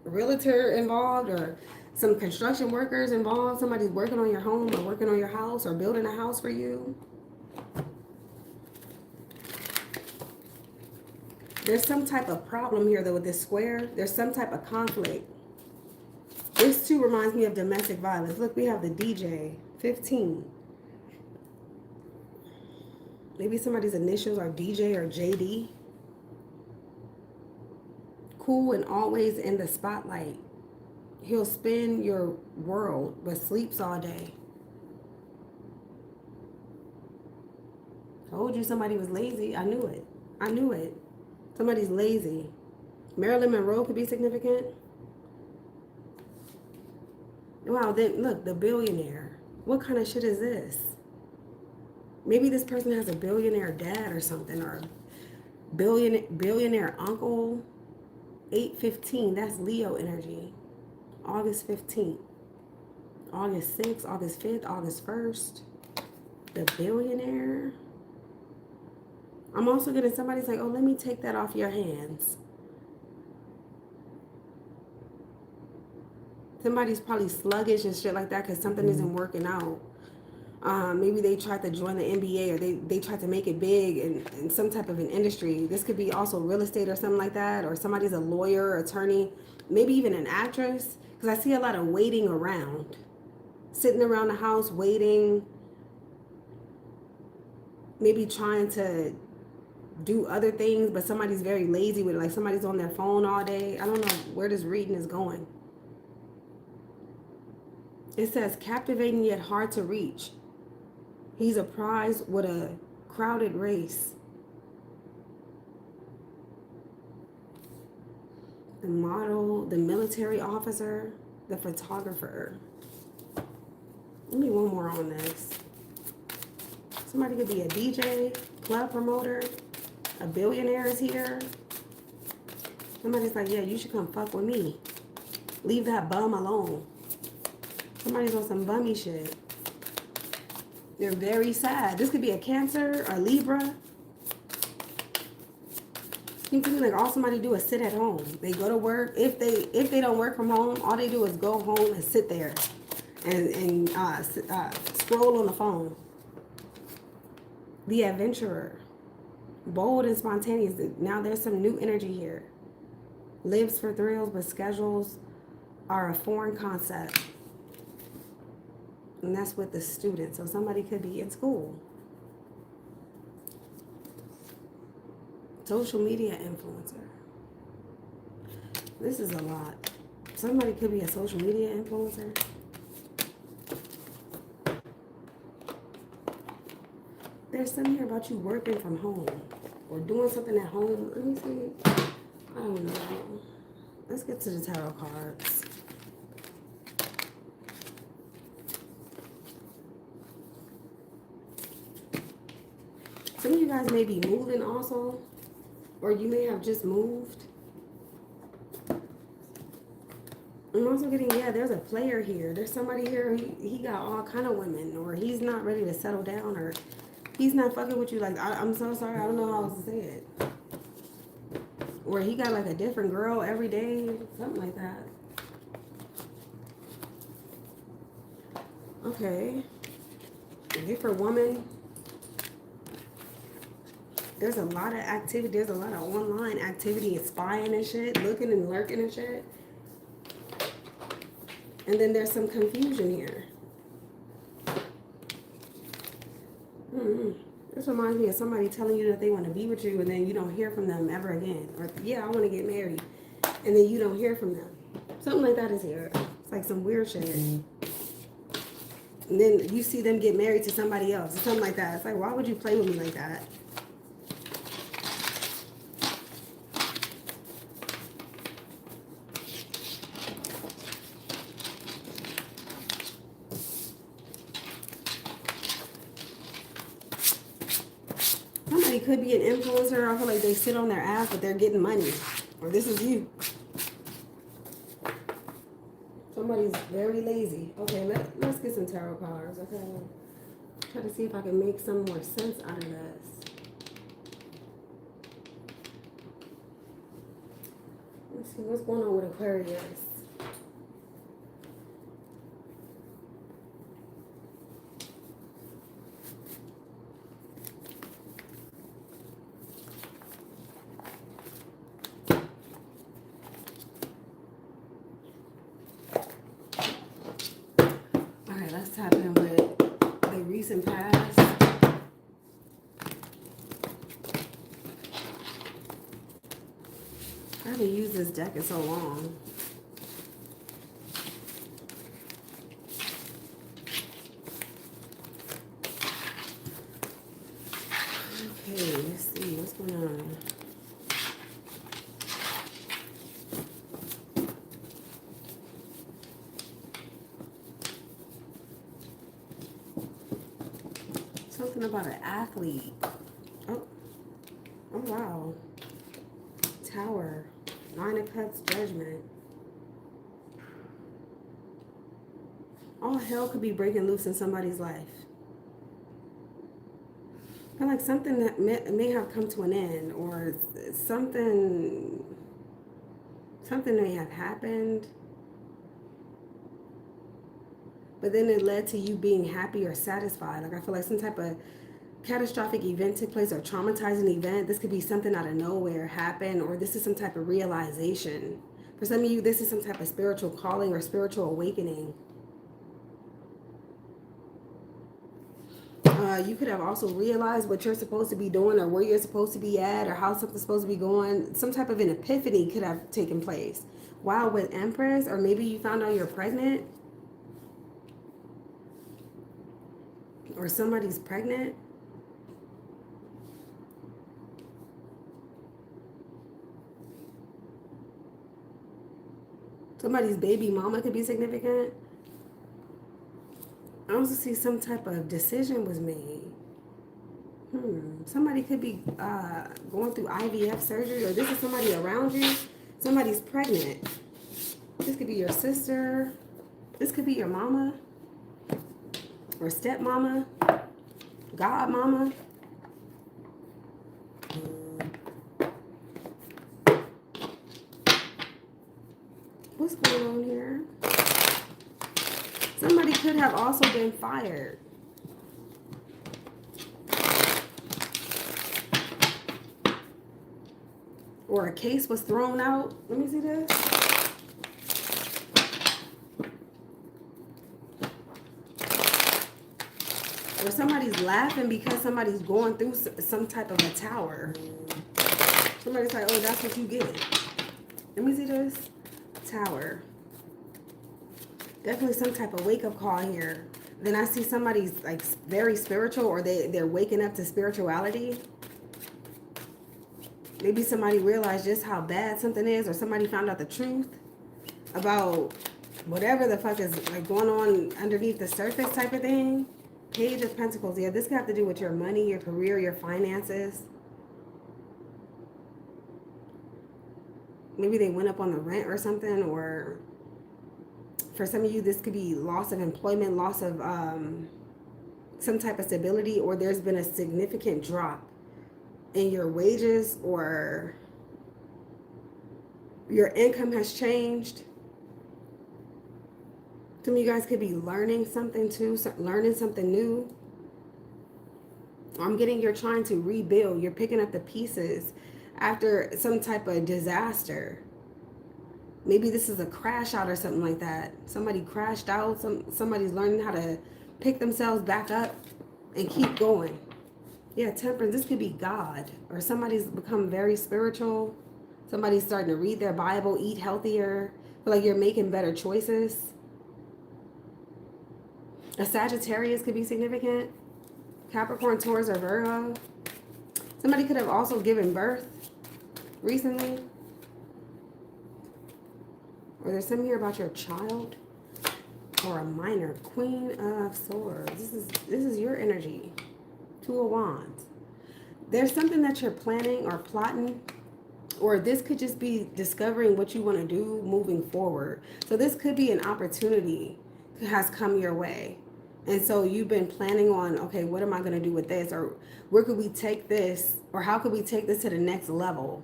realtor involved, or some construction workers involved. Somebody's working on your home or working on your house or building a house for you. There's some type of problem here though with this square. There's some type of conflict. This too reminds me of domestic violence. Look, we have the DJ, 15. Maybe somebody's initials are DJ or JD. Cool and always in the spotlight. He'll spin your world, but sleeps all day. Told you somebody was lazy. I knew it. I knew it. Somebody's lazy. Marilyn Monroe could be significant. Wow, then look, the billionaire. What kind of shit is this? Maybe this person has a billionaire dad or something, or billionaire uncle. 8/15, that's Leo energy. August 15th. August 6th, August 5th, August 1st. The billionaire. I'm also getting somebody's like, oh, let me take that off your hands. Somebody's probably sluggish and shit like that because something isn't working out. Maybe they tried to join the NBA, or they tried to make it big in some type of an industry. This could be also real estate or something like that, or somebody's a lawyer, attorney, maybe even an actress, because I see a lot of waiting around, sitting around the house waiting, maybe trying to do other things, but somebody's very lazy with it, like somebody's on their phone all day. I don't know where this reading is going. It says captivating yet hard to reach. He's a prize with a crowded race. The model, the military officer, the photographer. Give me one more on this. Somebody could be a DJ, club promoter, a billionaire is here. Somebody's like, yeah, you should come fuck with me. Leave that bum alone. Somebody's on some bummy shit. They're very sad. This could be a Cancer, a Libra. Seems to me like all somebody do is sit at home. They go to work. If they don't work from home, all they do is go home and sit there and scroll on the phone. The adventurer. Bold and spontaneous. Now there's some new energy here. Lives for thrills, but schedules are a foreign concept. And that's with the student. So somebody could be in school. Social media influencer. This is a lot. Somebody could be a social media influencer. There's something here about you working from home or doing something at home. Let me see. I don't know. Let's get to the tarot cards. Some of you guys may be moving also, or you may have just moved. I'm also getting, yeah, there's a player here. There's somebody here, he got all kind of women, or he's not ready to settle down, or he's not fucking with you. Like, I'm so sorry, I don't know how else to say it. Or he got like a different girl every day, something like that. Okay. A different woman. There's a lot of activity. There's a lot of online activity and spying and shit, looking and lurking and shit. And then there's some confusion here. This reminds me of somebody telling you that they want to be with you and then you don't hear from them ever again. Or, yeah, I want to get married. And then you don't hear from them. Something like that is here. It's like some weird shit. And then you see them get married to somebody else or something like that. It's like, why would you play with me like that? Somebody could be an influencer. I feel like they sit on their ass, but they're getting money. Or this is you. Somebody's very lazy. Okay, let's get some tarot cards. Okay, try to see if I can make some more sense out of this. Let's see what's going on with Aquarius. Let's tap in with the recent past. I haven't used this deck in so long. Okay, let's see what's going on. Something about an athlete. Oh wow. Tower. 9 of Cups, Judgment. All hell could be breaking loose in somebody's life. I feel like something that may have come to an end, or something may have happened, but then it led to you being happy or satisfied. Like I feel like some type of catastrophic event took place or traumatizing event. This could be something out of nowhere happened, or this is some type of realization. For some of you, this is some type of spiritual calling or spiritual awakening. You could have also realized what you're supposed to be doing or where you're supposed to be at or how something's supposed to be going. Some type of an epiphany could have taken place. Wow, with Empress, or maybe you found out you're pregnant. Or somebody's pregnant. Somebody's baby mama could be significant. I also see some type of decision was made. Somebody could be going through IVF surgery, or this is somebody around you. Somebody's pregnant. This could be your sister. This could be your mama. Or stepmama. Godmama. What's going on here? Somebody could have also been fired. Or a case was thrown out. Let me see this. Or somebody's laughing because somebody's going through some type of a tower. Somebody's like, oh, that's what you get. Let me see this. Tower. Definitely some type of wake-up call here. Then I see somebody's like very spiritual, or they're waking up to spirituality. Maybe somebody realized just how bad something is, or somebody found out the truth about whatever the fuck is like going on underneath the surface type of thing. Page of Pentacles. Yeah, this could have to do with your money, your career, your finances. Maybe they went up on the rent or something, or for some of you, this could be loss of employment, loss of some type of stability, or there's been a significant drop in your wages, or your income has changed. Some of you guys could be learning something too, learning something new. I'm getting you're trying to rebuild. You're picking up the pieces after some type of disaster. Maybe this is a crash out or something like that. Somebody crashed out. Somebody's learning how to pick themselves back up and keep going. Yeah, temperance. This could be God, or somebody's become very spiritual. Somebody's starting to read their Bible, eat healthier. Feel like you're making better choices. A Sagittarius could be significant. Capricorn, Taurus, or Virgo. Somebody could have also given birth recently. Or there's something here about your child or a minor. Queen of Swords. This is your energy. Two of Wands. There's something that you're planning or plotting, or this could just be discovering what you want to do moving forward. So this could be an opportunity that has come your way. And so you've been planning on, okay, what am I going to do with this? Or where could we take this? Or how could we take this to the next level?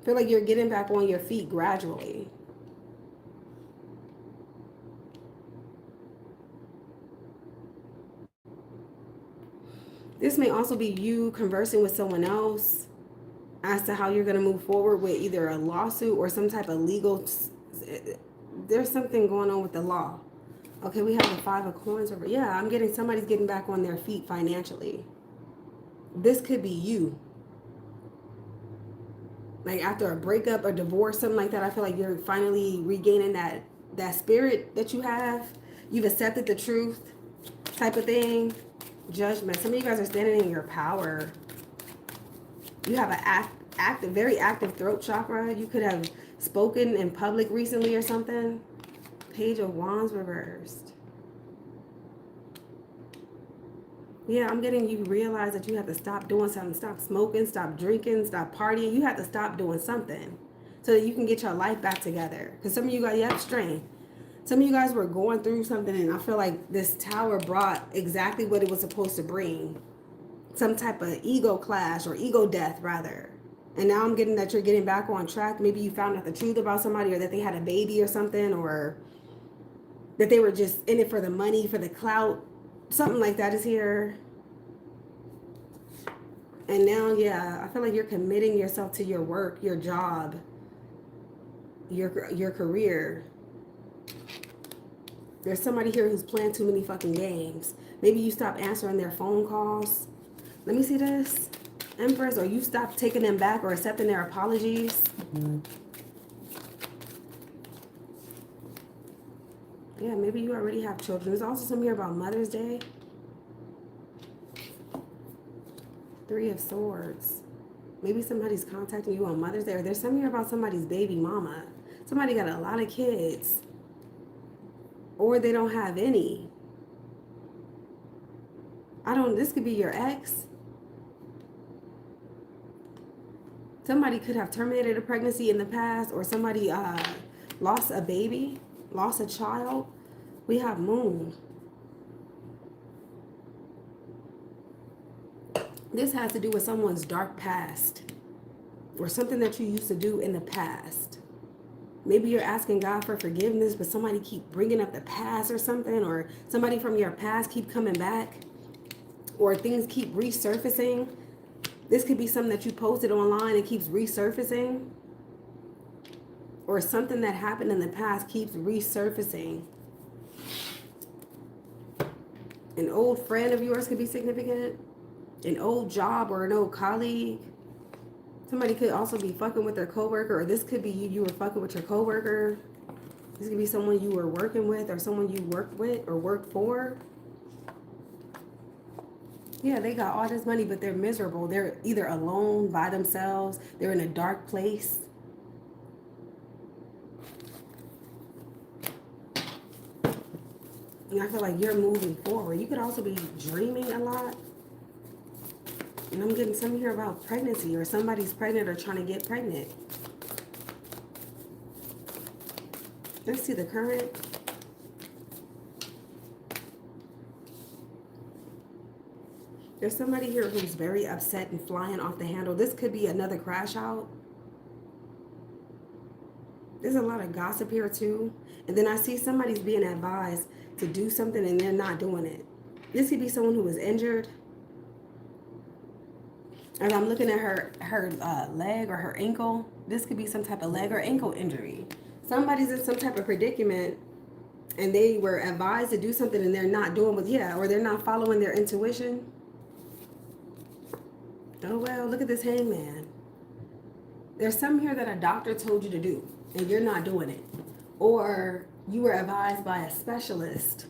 I feel like you're getting back on your feet gradually. This may also be you conversing with someone else as to how you're going to move forward with either a lawsuit or some type of legal. There's something going on with the law. Okay, we have the Five of Coins over. Yeah, I'm getting somebody's getting back on their feet financially. This could be you. Like after a breakup or divorce, something like that, I feel like you're finally regaining that spirit that you have. You've accepted the truth type of thing. Judgment. Some of you guys are standing in your power. You have an very active throat chakra. You could have spoken in public recently or something. Page of Wands reversed. Yeah, I'm getting you realize that you have to stop doing something. Stop smoking, stop drinking, stop partying. You have to stop doing something so that you can get your life back together. Because some of you guys, you have strain. Some of you guys were going through something, and I feel like this tower brought exactly what it was supposed to bring. Some type of ego clash or ego death, rather. And now I'm getting that you're getting back on track. Maybe you found out the truth about somebody, or that they had a baby or something, or that they were just in it for the money, for the clout. Something like that is here. And now, yeah, I feel like you're committing yourself to your work, your job, your career. There's somebody here who's playing too many fucking games. Maybe you stop answering their phone calls. Let me see this. Empress, or you stop taking them back or accepting their apologies. Yeah, maybe you already have children. There's also something here about Mother's Day. Three of Swords. Maybe somebody's contacting you on Mother's Day, or there's something here about somebody's baby mama. Somebody got a lot of kids, or they don't have any. This could be your ex. Somebody could have terminated a pregnancy in the past, or somebody lost a baby, lost a child. We have Moon. This has to do with someone's dark past, or something that you used to do in the past. Maybe you're asking God for forgiveness, but somebody keep bringing up the past or something, or somebody from your past keep coming back, or things keep resurfacing. This could be something that you posted online and keeps resurfacing, or something that happened in the past keeps resurfacing. An old friend of yours could be significant. An old job or an old colleague. Somebody could also be fucking with their coworker, or this could be you were fucking with your coworker. This could be someone you were working with, or someone you worked with or worked for. Yeah, they got all this money, but they're miserable. They're either alone by themselves. They're in a dark place. And I feel like you're moving forward. You could also be dreaming a lot. And I'm getting something here about pregnancy, or somebody's pregnant or trying to get pregnant. Let's see the current. There's somebody here who's very upset and flying off the handle. This could be another crash out. There's a lot of gossip here too. And then I see somebody's being advised to do something and they're not doing it. This could be someone who was injured. And I'm looking at her leg or her ankle. This could be some type of leg or ankle injury. Somebody's in some type of predicament and they were advised to do something and they're not doing what, yeah, or they're not following their intuition. Oh, well, look at this hangman. There's something here that a doctor told you to do and you're not doing it. Or you were advised by a specialist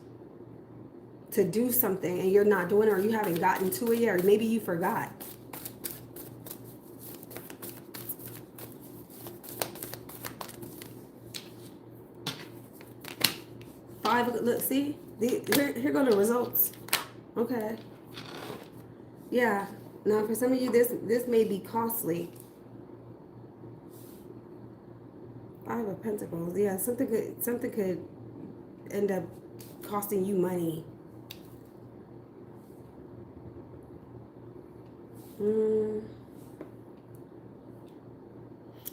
to do something and you're not doing it, or you haven't gotten to it yet, or maybe you forgot. Look, see? Here go the results. Okay. Yeah. Now, for some of you, this may be costly. 5 of Pentacles. Yeah, something could end up costing you money.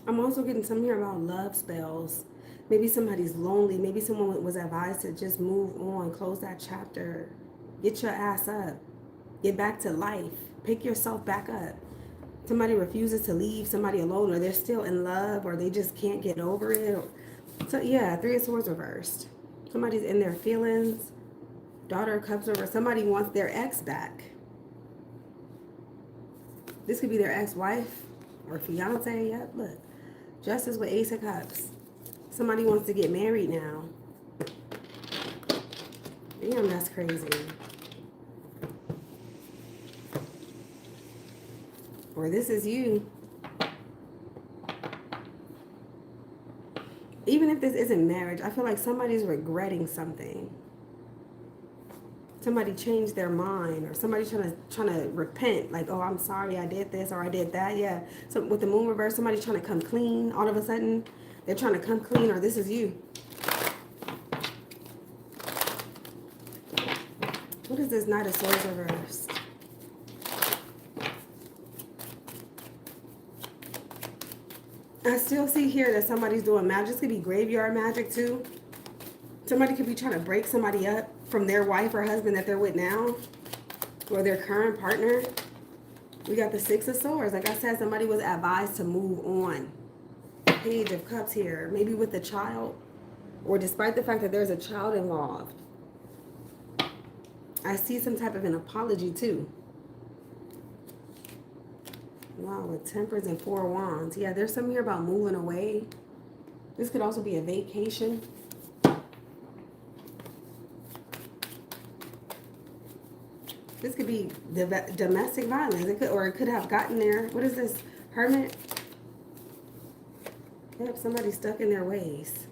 I'm also getting some here about love spells. Maybe somebody's lonely. Maybe someone was advised to just move on, close that chapter, get your ass up, get back to life, pick yourself back up. Somebody refuses to leave somebody alone, or they're still in love, or they just can't get over it. So yeah, 3 of Swords reversed. Somebody's in their feelings. Daughter of Cups over. Somebody wants their ex back. This could be their ex-wife or fiance. Yep, look. Justice with Ace of Cups. Somebody wants to get married now. Damn, that's crazy. Or this is you. Even if this isn't marriage, I feel like somebody's regretting something. Somebody changed their mind, or somebody trying to repent, like, oh, I'm sorry I did this or I did that. Yeah. So with the moon reverse, somebody's trying to come clean. All of a sudden, they're trying to come clean, or this is you. What is this Knight of Swords reversed? I still see here that somebody's doing magic. This could be graveyard magic too. Somebody could be trying to break somebody up from their wife or husband that they're with now, or their current partner. We got the 6 of Swords. Like I said, somebody was advised to move on. Page of Cups here. Maybe with the child, or despite the fact that there's a child involved. I see some type of an apology too. Wow, with Temperance and 4 Wands. Yeah, there's something here about moving away. This could also be a vacation. This could be domestic violence. It could have gotten there. What is this? Hermit? Yep, somebody's stuck in their ways.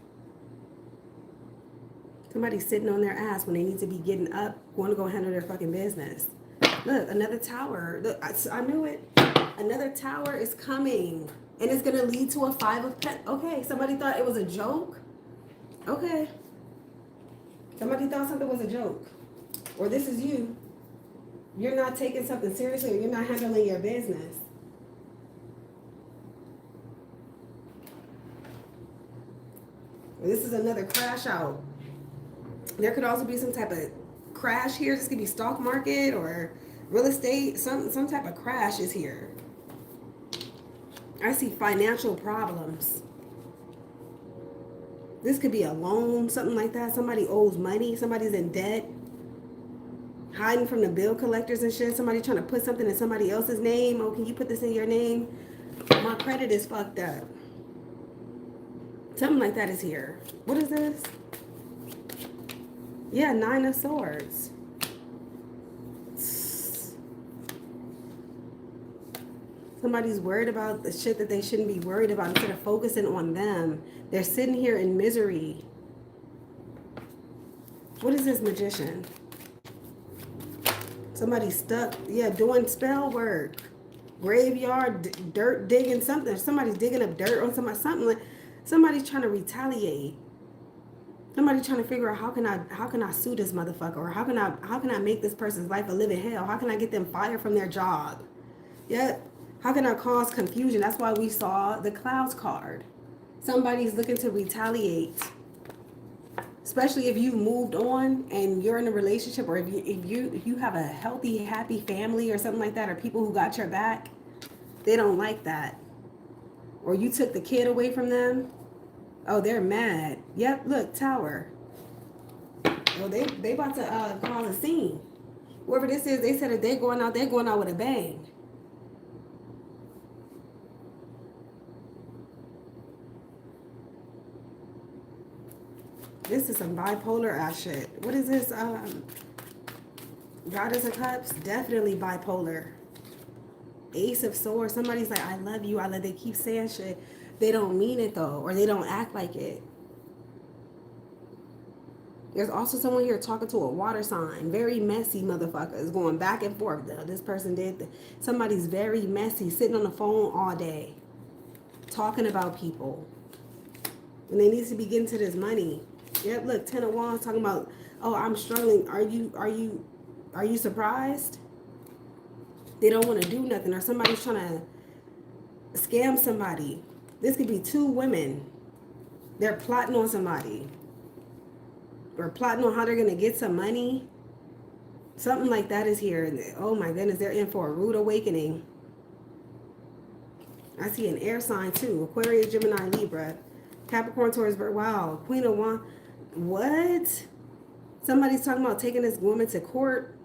Somebody's sitting on their ass when they need to be getting up, going to go handle their fucking business. Look, another tower. Look, I knew it. Another tower is coming. And it's going to lead to a 5 of Pentacles. Okay, somebody thought it was a joke. Okay. Somebody thought something was a joke. Or this is you. You're not taking something seriously, or you're not handling your business. This is another crash out. There could also be some type of crash here. This could be stock market or real estate. Some type of crash is here. I see financial problems. This could be a loan, something like that. Somebody owes money. Somebody's in debt. Hiding from the bill collectors and shit. Somebody trying to put something in somebody else's name. Oh, can you put this in your name? My credit is fucked up. Something like that is here. What is this? Yeah, 9 of Swords. Somebody's worried about the shit that they shouldn't be worried about. Instead of focusing on them, they're sitting here in misery. What is this Magician? Somebody stuck, yeah, doing spell work. Graveyard, dirt digging, something. Somebody's digging up dirt on somebody, something like, somebody's trying to retaliate. Somebody trying to figure out how can I sue this motherfucker, or how can I make this person's life a living hell? How can I get them fired from their job? Yep. How can I cause confusion? That's why we saw the Clouds card. Somebody's looking to retaliate. Especially if you've moved on and you're in a relationship, or if you have a healthy, happy family or something like that, or people who got your back. They don't like that. Or you took the kid away from them. Oh, they're mad. Yep, look, Tower. Oh, they about to cause a scene. Whoever this is, they said if they're going out with a bang. This is some bipolar ass shit. What is this? Goddess of Cups, definitely bipolar. Ace of Swords, somebody's like, I love you. They keep saying shit. They don't mean it though, or they don't act like it. There's also someone here talking to a water sign. Very messy motherfuckers going back and forth. This person did. Somebody's very messy, sitting on the phone all day, talking about people. And they need to be getting to this money. Yep, look, Ten of Wands talking about, oh, I'm struggling. Are you surprised? They don't want to do nothing, or somebody's trying to scam somebody. This could be two women. They're plotting on somebody. Or plotting on how they're going to get some money. Something like that is here. Oh my goodness, they're in for a rude awakening. I see an air sign too. Aquarius, Gemini, Libra. Capricorn, Taurus, Virgo. Wow, Queen of Wands. What? Somebody's talking about taking this woman to court.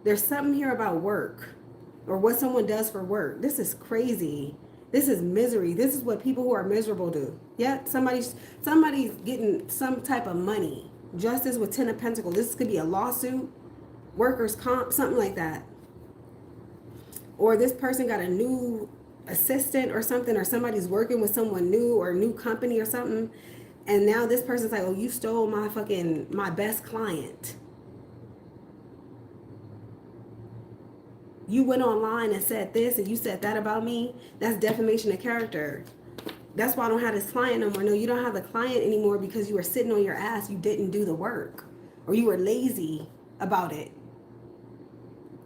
There's something here about work. Or what someone does for work. This is crazy. This is misery. This is what people who are miserable do. Yeah, somebody's getting some type of money. Justice with Ten of Pentacles. This could be a lawsuit, workers' comp, something like that. Or this person got a new assistant or something, or somebody's working with someone new or a new company or something. And now this person's like, oh, you stole my best client. You went online and said this and you said that about me. That's defamation of character. That's why I don't have this client no more. No, you don't have the client anymore because you were sitting on your ass. You didn't do the work. Or you were lazy about it.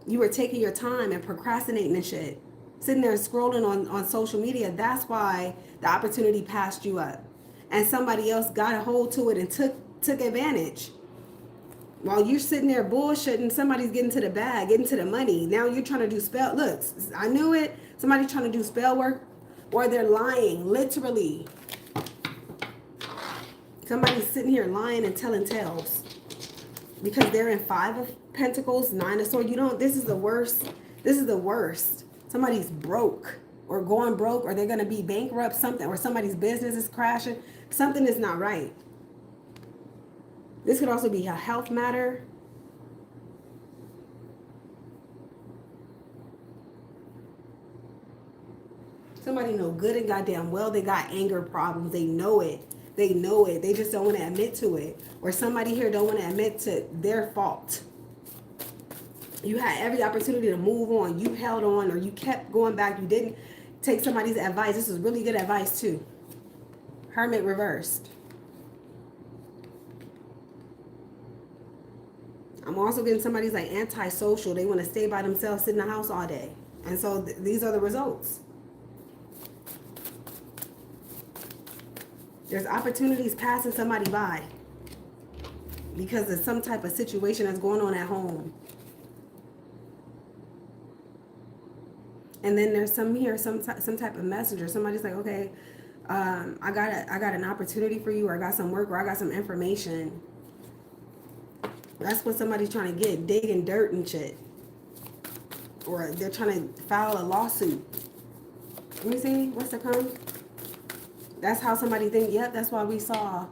You were taking your time and procrastinating and shit. Sitting there scrolling on social media. That's why the opportunity passed you up. And somebody else got a hold to it and took advantage. While you're sitting there bullshitting, somebody's getting to the bag, getting to the money. Now you're trying to do spell. Look, I knew it. Somebody's trying to do spell work, or they're lying, literally. Somebody's sitting here lying and telling tales because they're in Five of Pentacles, Nine of Swords. This is the worst. This is the worst. Somebody's broke or going broke, or they're going to be bankrupt, something, or somebody's business is crashing. Something is not right. This could also be a health matter. Somebody know good and goddamn well they got anger problems. They know it. They know it. They just don't want to admit to it. Or somebody here don't want to admit to their fault. You had every opportunity to move on. You held on, or you kept going back. You didn't take somebody's advice. This is really good advice too. Hermit reversed. I'm also getting somebody's like antisocial. They want to stay by themselves, sit in the house all day. And so these are the results. There's opportunities passing somebody by because of some type of situation that's going on at home. And then there's some type of messenger. Somebody's like, okay, I got an opportunity for you, or I got some work, or I got some information. That's what somebody's trying to get, digging dirt and shit. Or they're trying to file a lawsuit. Let me see, what's the come? That's how somebody thinks. Yep, that's why we saw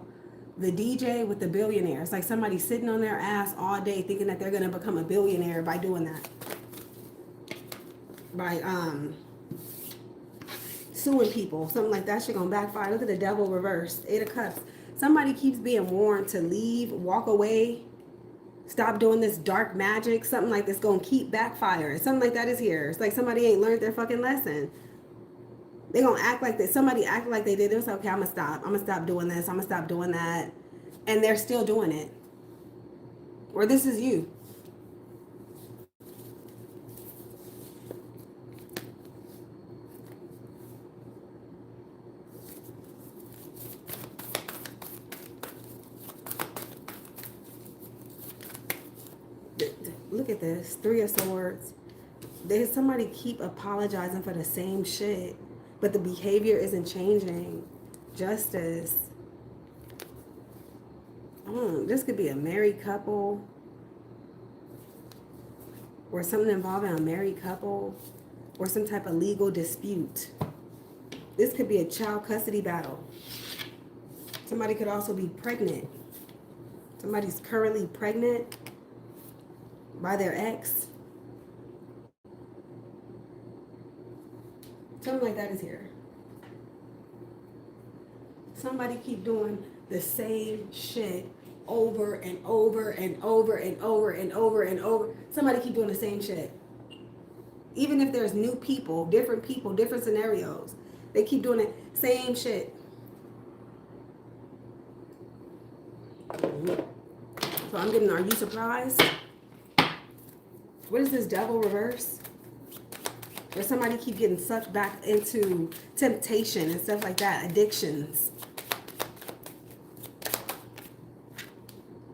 the DJ with the billionaire. It's like somebody sitting on their ass all day thinking that they're going to become a billionaire by doing that. By suing people. Something like that shit gonna backfire. Look at the devil reversed. Eight of Cups. Somebody keeps being warned to leave, walk away, stop doing this dark magic. Something like this gonna keep backfiring. Something like that is here. It's like somebody ain't learned their fucking lesson. They gonna act like that. Somebody act like they did. It's okay, I'm gonna stop doing this. I'm gonna stop doing that. And they're still doing it. Or this is you. Look at this. Three of Swords. There's somebody keep apologizing for the same shit, but the behavior isn't changing. Justice. This could be a married couple or something involving a married couple or some type of legal dispute. This could be a child custody battle. Somebody could also be pregnant. Somebody's currently pregnant by their ex. Something like that is here. Somebody keep doing the same shit over and over and over and over and over and over. Somebody keep doing the same shit. Even if there's new people, different scenarios, they keep doing the same shit. So I'm getting, are you surprised? What is this, devil reverse? Or somebody keep getting sucked back into temptation and stuff like that, addictions.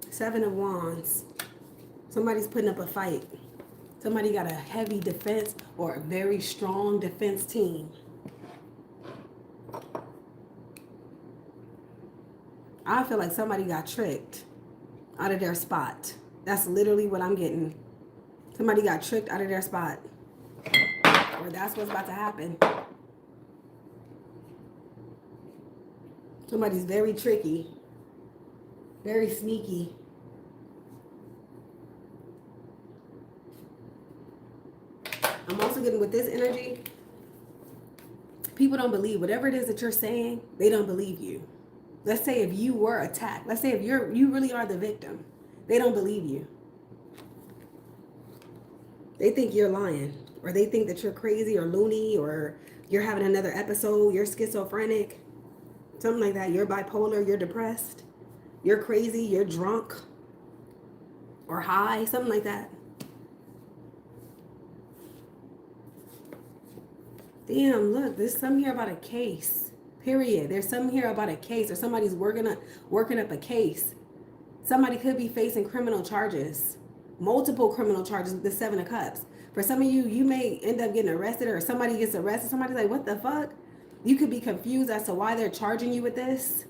7 of Wands. Somebody's putting up a fight. Somebody got a heavy defense or a very strong defense team. I feel like somebody got tricked out of their spot. That's literally what I'm getting. Somebody got tricked out of their spot. Or that's what's about to happen. Somebody's very tricky. Very sneaky. I'm also getting with this energy. People don't believe whatever it is that you're saying. They don't believe you. Let's say if you were attacked. Let's say if you really are the victim. They don't believe you. They think you're lying. Or they think that you're crazy or loony or you're having another episode. You're schizophrenic. Something like that. You're bipolar. You're depressed. You're crazy. You're drunk. Or high. Something like that. Damn, look. There's something here about a case. Period. There's something here about a case. Or somebody's working up a case. Somebody could be facing criminal charges. Multiple criminal charges with the 7 of Cups. For some of you, you may end up getting arrested or somebody gets arrested. Somebody's like, what the fuck? You could be confused as to why they're charging you with this.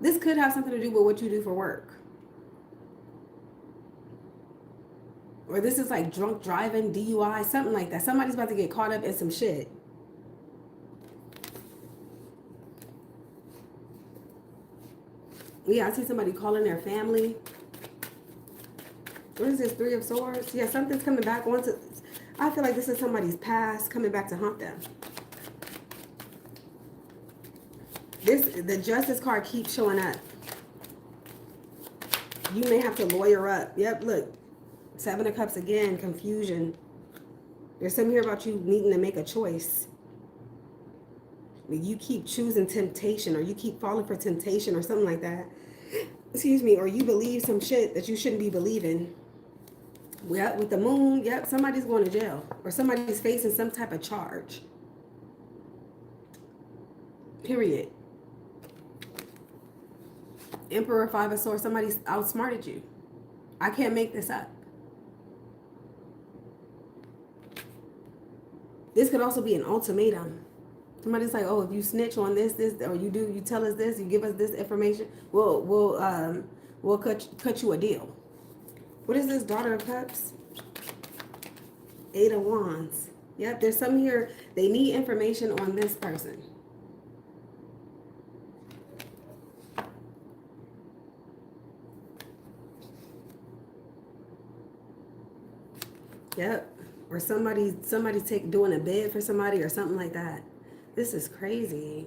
This could have something to do with what you do for work. Or this is like drunk driving, DUI, something like that. Somebody's about to get caught up in some shit. Yeah, I see somebody calling their family. What is this, 3 of Swords? Yeah, something's coming back once. I feel like this is somebody's past coming back to haunt them. The Justice card keeps showing up. You may have to lawyer up. Yep, look. 7 of Cups again, confusion. There's something here about you needing to make a choice. You keep choosing temptation or you keep falling for temptation or something like that. Excuse me, or you believe some shit that you shouldn't be believing. Yep, with the moon, yep, somebody's going to jail. Or somebody's facing some type of charge. Period. Emperor, 5 of Swords, somebody outsmarted you. I can't make this up. This could also be an ultimatum. Somebody's like, oh, if you snitch on this, or you tell us this, you give us this information, we'll cut you a deal. What is this, Daughter of Cups? 8 of Wands. Yep, there's some here. They need information on this person. Yep, or somebody doing a bid for somebody or something like that. This is crazy.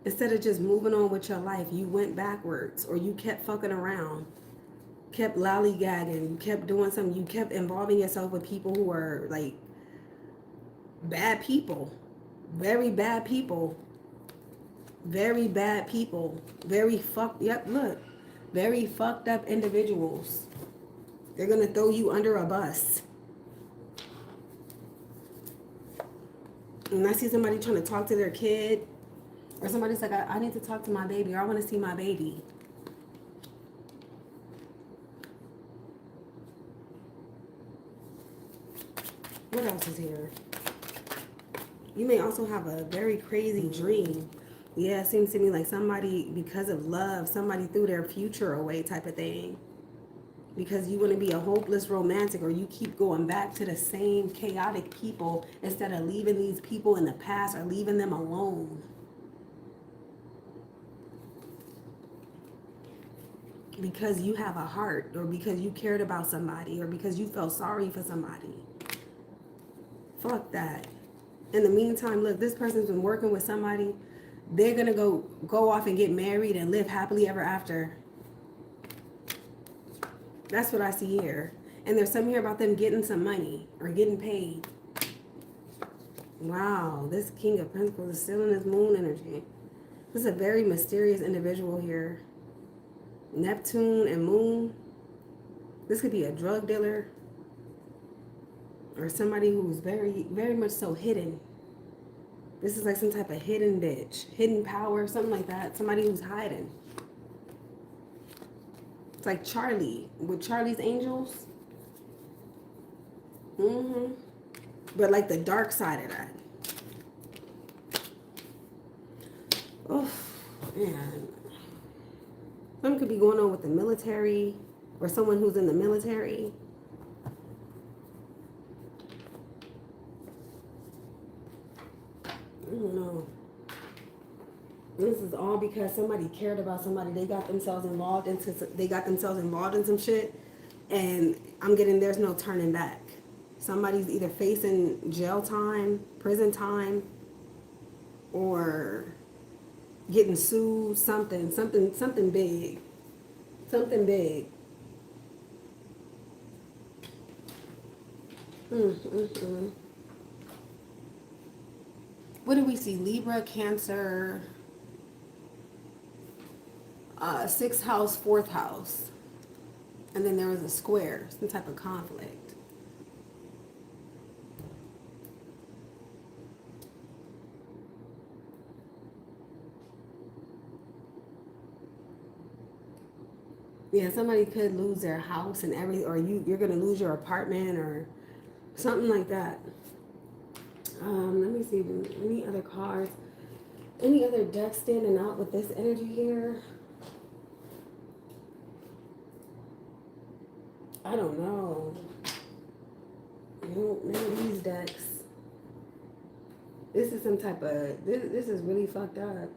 Instead of just moving on with your life, you went backwards or you kept fucking around, kept lollygagging, you kept doing something, you kept involving yourself with people who are like bad people, very bad people, very bad people, very fucked, yep, look, very fucked up individuals. They're going to throw you under a bus. And I see somebody trying to talk to their kid. Or somebody's like, I need to talk to my baby. Or I want to see my baby. What else is here? You may also have a very crazy dream. Yeah, it seems to me like somebody, because of love, somebody threw their future away type of thing. Because you want to be a hopeless romantic, or you keep going back to the same chaotic people instead of leaving these people in the past or leaving them alone. Because you have a heart, or because you cared about somebody, or because you felt sorry for somebody. Fuck that. In the meantime, look, this person's been working with somebody. They're gonna go off and get married and live happily ever after. That's what I see here. And there's something here about them getting some money or getting paid. Wow, this King of Pentacles is still in his moon energy. This is a very mysterious individual here. Neptune and moon. This could be a drug dealer or somebody who's very, very much so hidden. This is like some type of hidden bitch, hidden power, something like that. Somebody who's hiding. It's like Charlie with Charlie's Angels. But like the dark side of that. Oh, man. Something could be going on with the military or someone who's in the military. I don't know. This is all because somebody cared about somebody. They got themselves involved in some shit, and I'm getting there's no turning back. Somebody's either facing jail time, prison time, or getting sued. Something big, something big. What do we see? Libra, Cancer. 6th house, 4th house. And then there was a square, some type of conflict. Yeah, somebody could lose their house and everything, or you're going to lose your apartment or something like that. Let me see, any other cards? Any other decks standing out with this energy here? I don't know. None of these decks. This is some type of, this is really fucked up.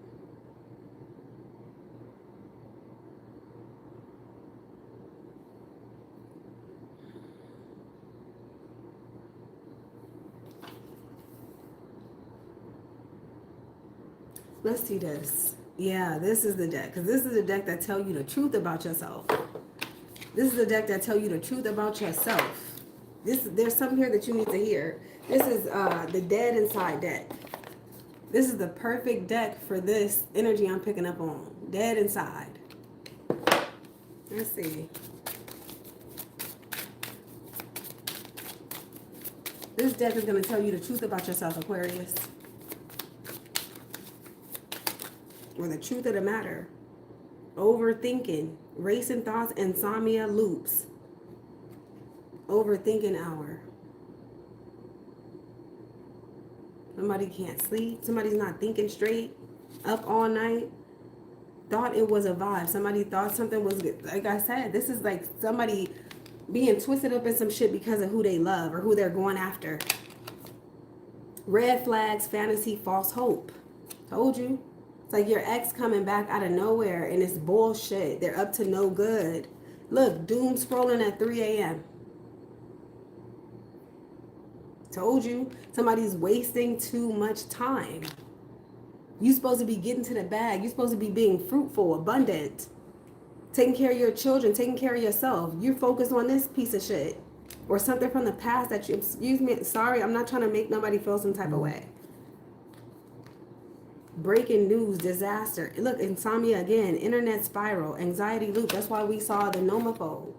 Let's see this. Yeah, this is the deck. Because this is the deck that tell you the truth about yourself. This is the deck that tell you the truth about yourself. There's something here that you need to hear. This is the Dead Inside deck. This is the perfect deck for this energy I'm picking up on. Dead Inside. Let's see. This deck is going to tell you the truth about yourself, Aquarius. Or the truth of the matter. Overthinking, racing thoughts, insomnia loops. Overthinking hour. Somebody can't sleep. Somebody's not thinking straight. Up all night. Thought it was a vibe. Somebody thought something was good. Like I said, this is like somebody being twisted up in some shit because of who they love or who they're going after. Red flags, fantasy, false hope. Told you. It's like your ex coming back out of nowhere and it's bullshit. They're up to no good. Look, doom scrolling at 3 a.m. Told you. Somebody's wasting too much time. You're supposed to be getting to the bag. You're supposed to be being fruitful, abundant. Taking care of your children, taking care of yourself. You're focused on this piece of shit. Or something from the past that you, excuse me, sorry, I'm not trying to make nobody feel some type of way. Breaking news, disaster. Look, insomnia again, internet spiral, anxiety loop. That's why we saw the nomophobe.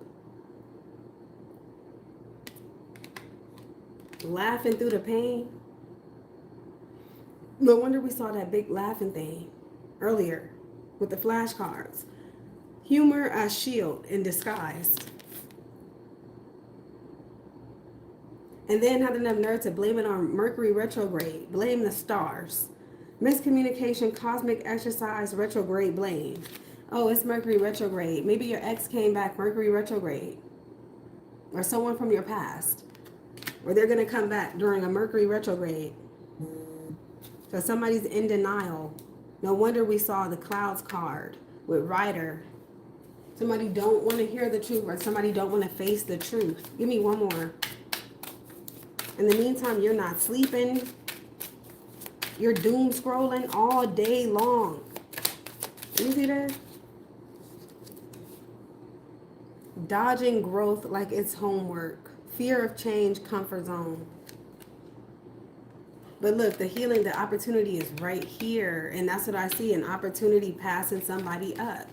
Laughing through the pain. No wonder we saw that big laughing thing earlier with the flashcards. Humor as shield in disguise. And then had enough nerve to blame it on Mercury retrograde. Blame the stars. Miscommunication, cosmic exercise, retrograde blame. Oh, it's Mercury retrograde. Maybe your ex came back Mercury retrograde. Or someone from your past. Or they're going to come back during a Mercury retrograde. So somebody's in denial. No wonder we saw the clouds card with Rider. Somebody don't want to hear the truth, or somebody don't want to face the truth. Give me one more. In the meantime, you're not sleeping. You're doom scrolling all day long. You see that? Dodging growth like it's homework. Fear of change, comfort zone. But look, the healing, the opportunity is right here. And that's what I see, an opportunity passing somebody up.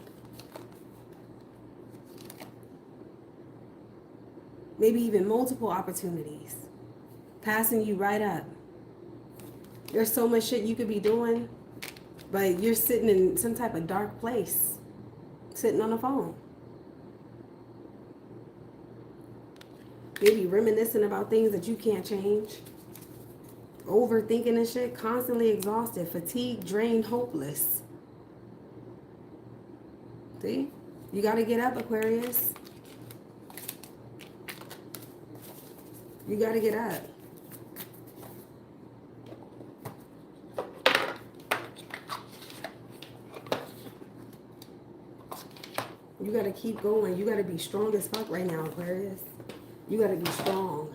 Maybe even multiple opportunities. Passing you right up. There's so much shit you could be doing, but you're sitting in some type of dark place. Sitting on the phone. Maybe reminiscing about things that you can't change. Overthinking and shit, constantly exhausted, fatigued, drained, hopeless. See? You got to get up, Aquarius. You got to get up. You got to keep going. You got to be strong as fuck right now, Aquarius. You got to be strong.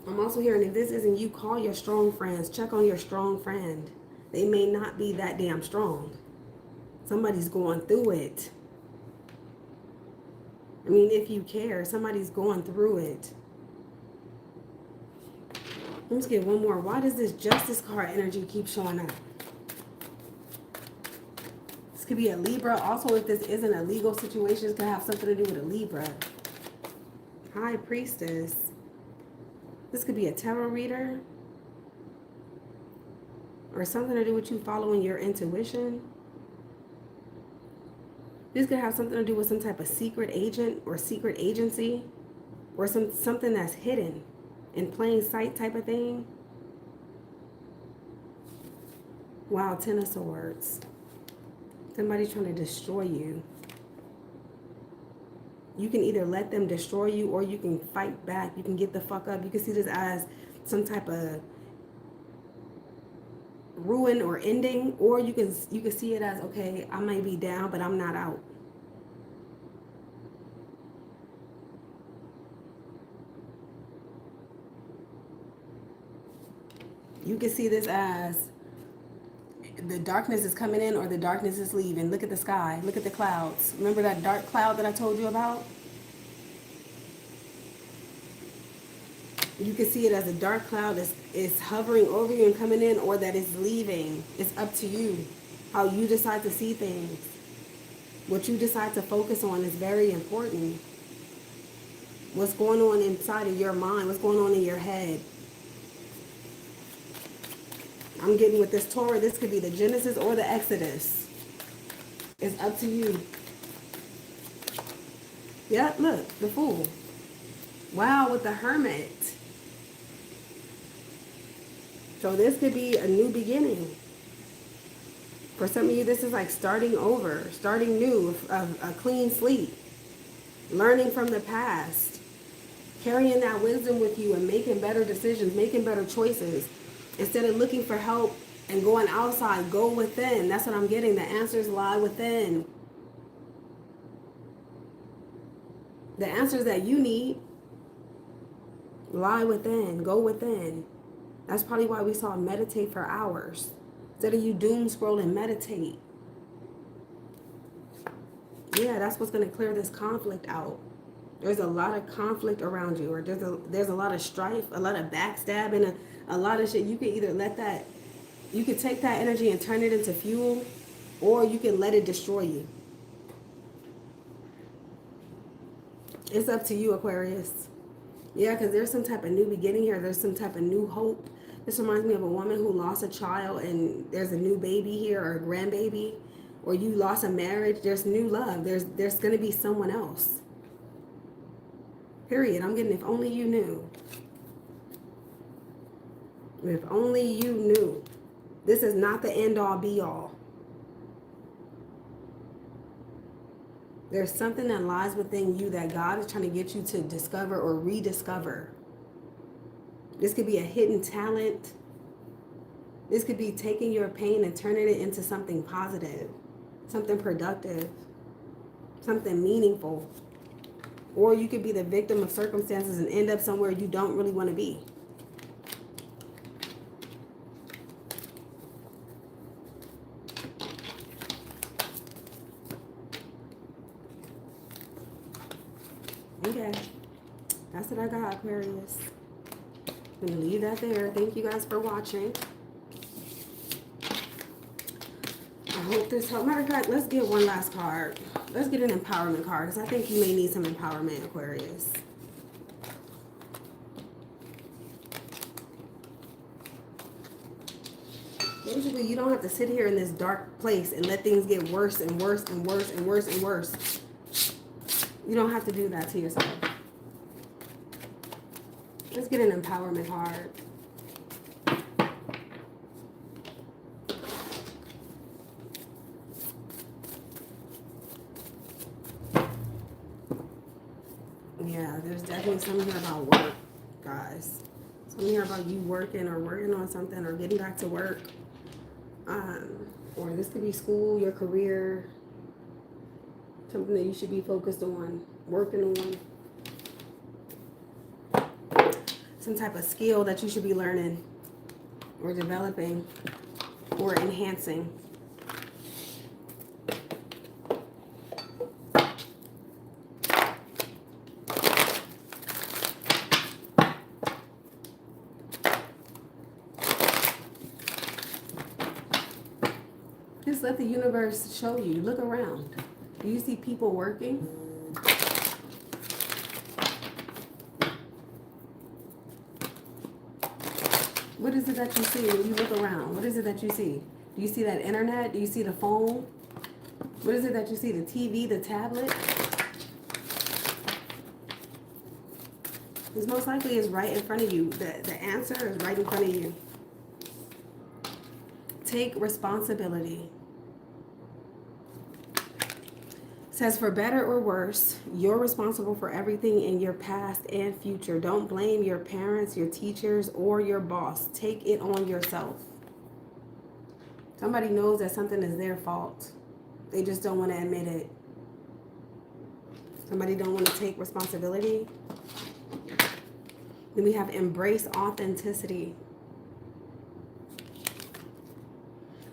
I'm also hearing, if this isn't you, call your strong friends. Check on your strong friend. They may not be that damn strong. Somebody's going through it. I mean, if you care, somebody's going through it. Let's get one more. Why does this Justice card energy keep showing up? This could be a Libra. Also, if this isn't a legal situation, this could have something to do with a Libra. High Priestess. This could be a tarot reader. Or something to do with you following your intuition. This could have something to do with some type of secret agent or secret agency. Or something that's hidden in plain sight type of thing. Wow, Ten of Swords. Somebody's trying to destroy you. You can either let them destroy you or you can fight back. You can get the fuck up. You can see this as some type of ruin or ending, or you can see it as, okay, I may be down, but I'm not out. You can see this as the darkness is coming in or the darkness is leaving. Look at the sky. Look at the clouds. Remember that dark cloud that I told you about? You can see it as a dark cloud is hovering over you and coming in, or that it's leaving. It's up to you. How you decide to see things. What you decide to focus on is very important. What's going on inside of your mind? What's going on in your head? I'm getting with this Torah, this could be the Genesis or the Exodus. It's up to you. Yeah, look, the Fool. Wow, with the Hermit. So this could be a new beginning. For some of you, this is like starting over, starting new, a clean slate. Learning from the past. Carrying that wisdom with you and making better decisions, making better choices. Instead of looking for help and going outside, go within. That's what I'm getting. The answers lie within. The answers that you need lie within. Go within. That's probably why we saw meditate for hours. Instead of you doom scrolling, meditate. Yeah, that's what's going to clear this conflict out. There's a lot of conflict around you, or there's a lot of strife, a lot of backstabbing, a lot of shit. You can either let that, you can take that energy and turn it into fuel, or you can let it destroy you. It's up to you, Aquarius. Yeah, because there's some type of new beginning here. There's some type of new hope. This reminds me of a woman who lost a child and there's a new baby here, or a grandbaby, or you lost a marriage. There's new love. There's going to be someone else. Period. I'm getting if only you knew. If only you knew. This is not the end all be all. There's something that lies within you that God is trying to get you to discover or rediscover. This could be a hidden talent. This could be taking your pain and turning it into something positive, something productive, something meaningful. Or you could be the victim of circumstances and end up somewhere you don't really want to be. Okay, that's what I got, Aquarius. I'm going to leave that there. Thank you guys for watching. I hope this helped. Matter of fact, let's get one last card. Let's get an empowerment card because I think you may need some empowerment, Aquarius. Basically, you don't have to sit here in this dark place and let things get worse and worse and worse and worse and worse. You don't have to do that to yourself. Let's get an empowerment card. Yeah, there's definitely something here about work, guys. Something here about you working or working on something or getting back to work. Or this could be school, your career, something that you should be focused on, working on. Some type of skill that you should be learning or developing or enhancing. Just let the universe show you. Look around. Do you see people working? What is it that you see when you look around? What is it that you see? Do you see that internet? Do you see the phone? What is it that you see? The TV, the tablet? Because most likely it's right in front of you. The answer is right in front of you. Take responsibility. Says for better or worse, you're responsible for everything in your past and future. Don't blame your parents, your teachers, or your boss. Take it on yourself. Somebody knows that something is their fault. They just don't want to admit it. Somebody don't want to take responsibility. Then we have embrace authenticity.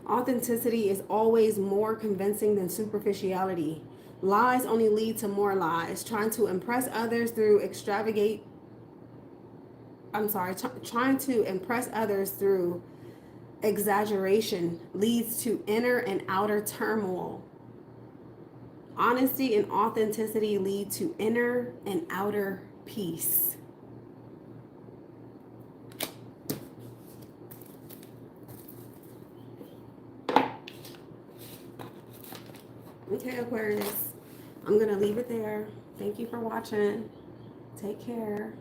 Authenticity is always more convincing than superficiality. Lies only lead to more lies. Trying to impress others through trying to impress others through exaggeration leads to inner and outer turmoil. Honesty and authenticity lead to inner and outer peace. Okay, Aquarius, I'm going to leave it there. Thank you for watching. Take care.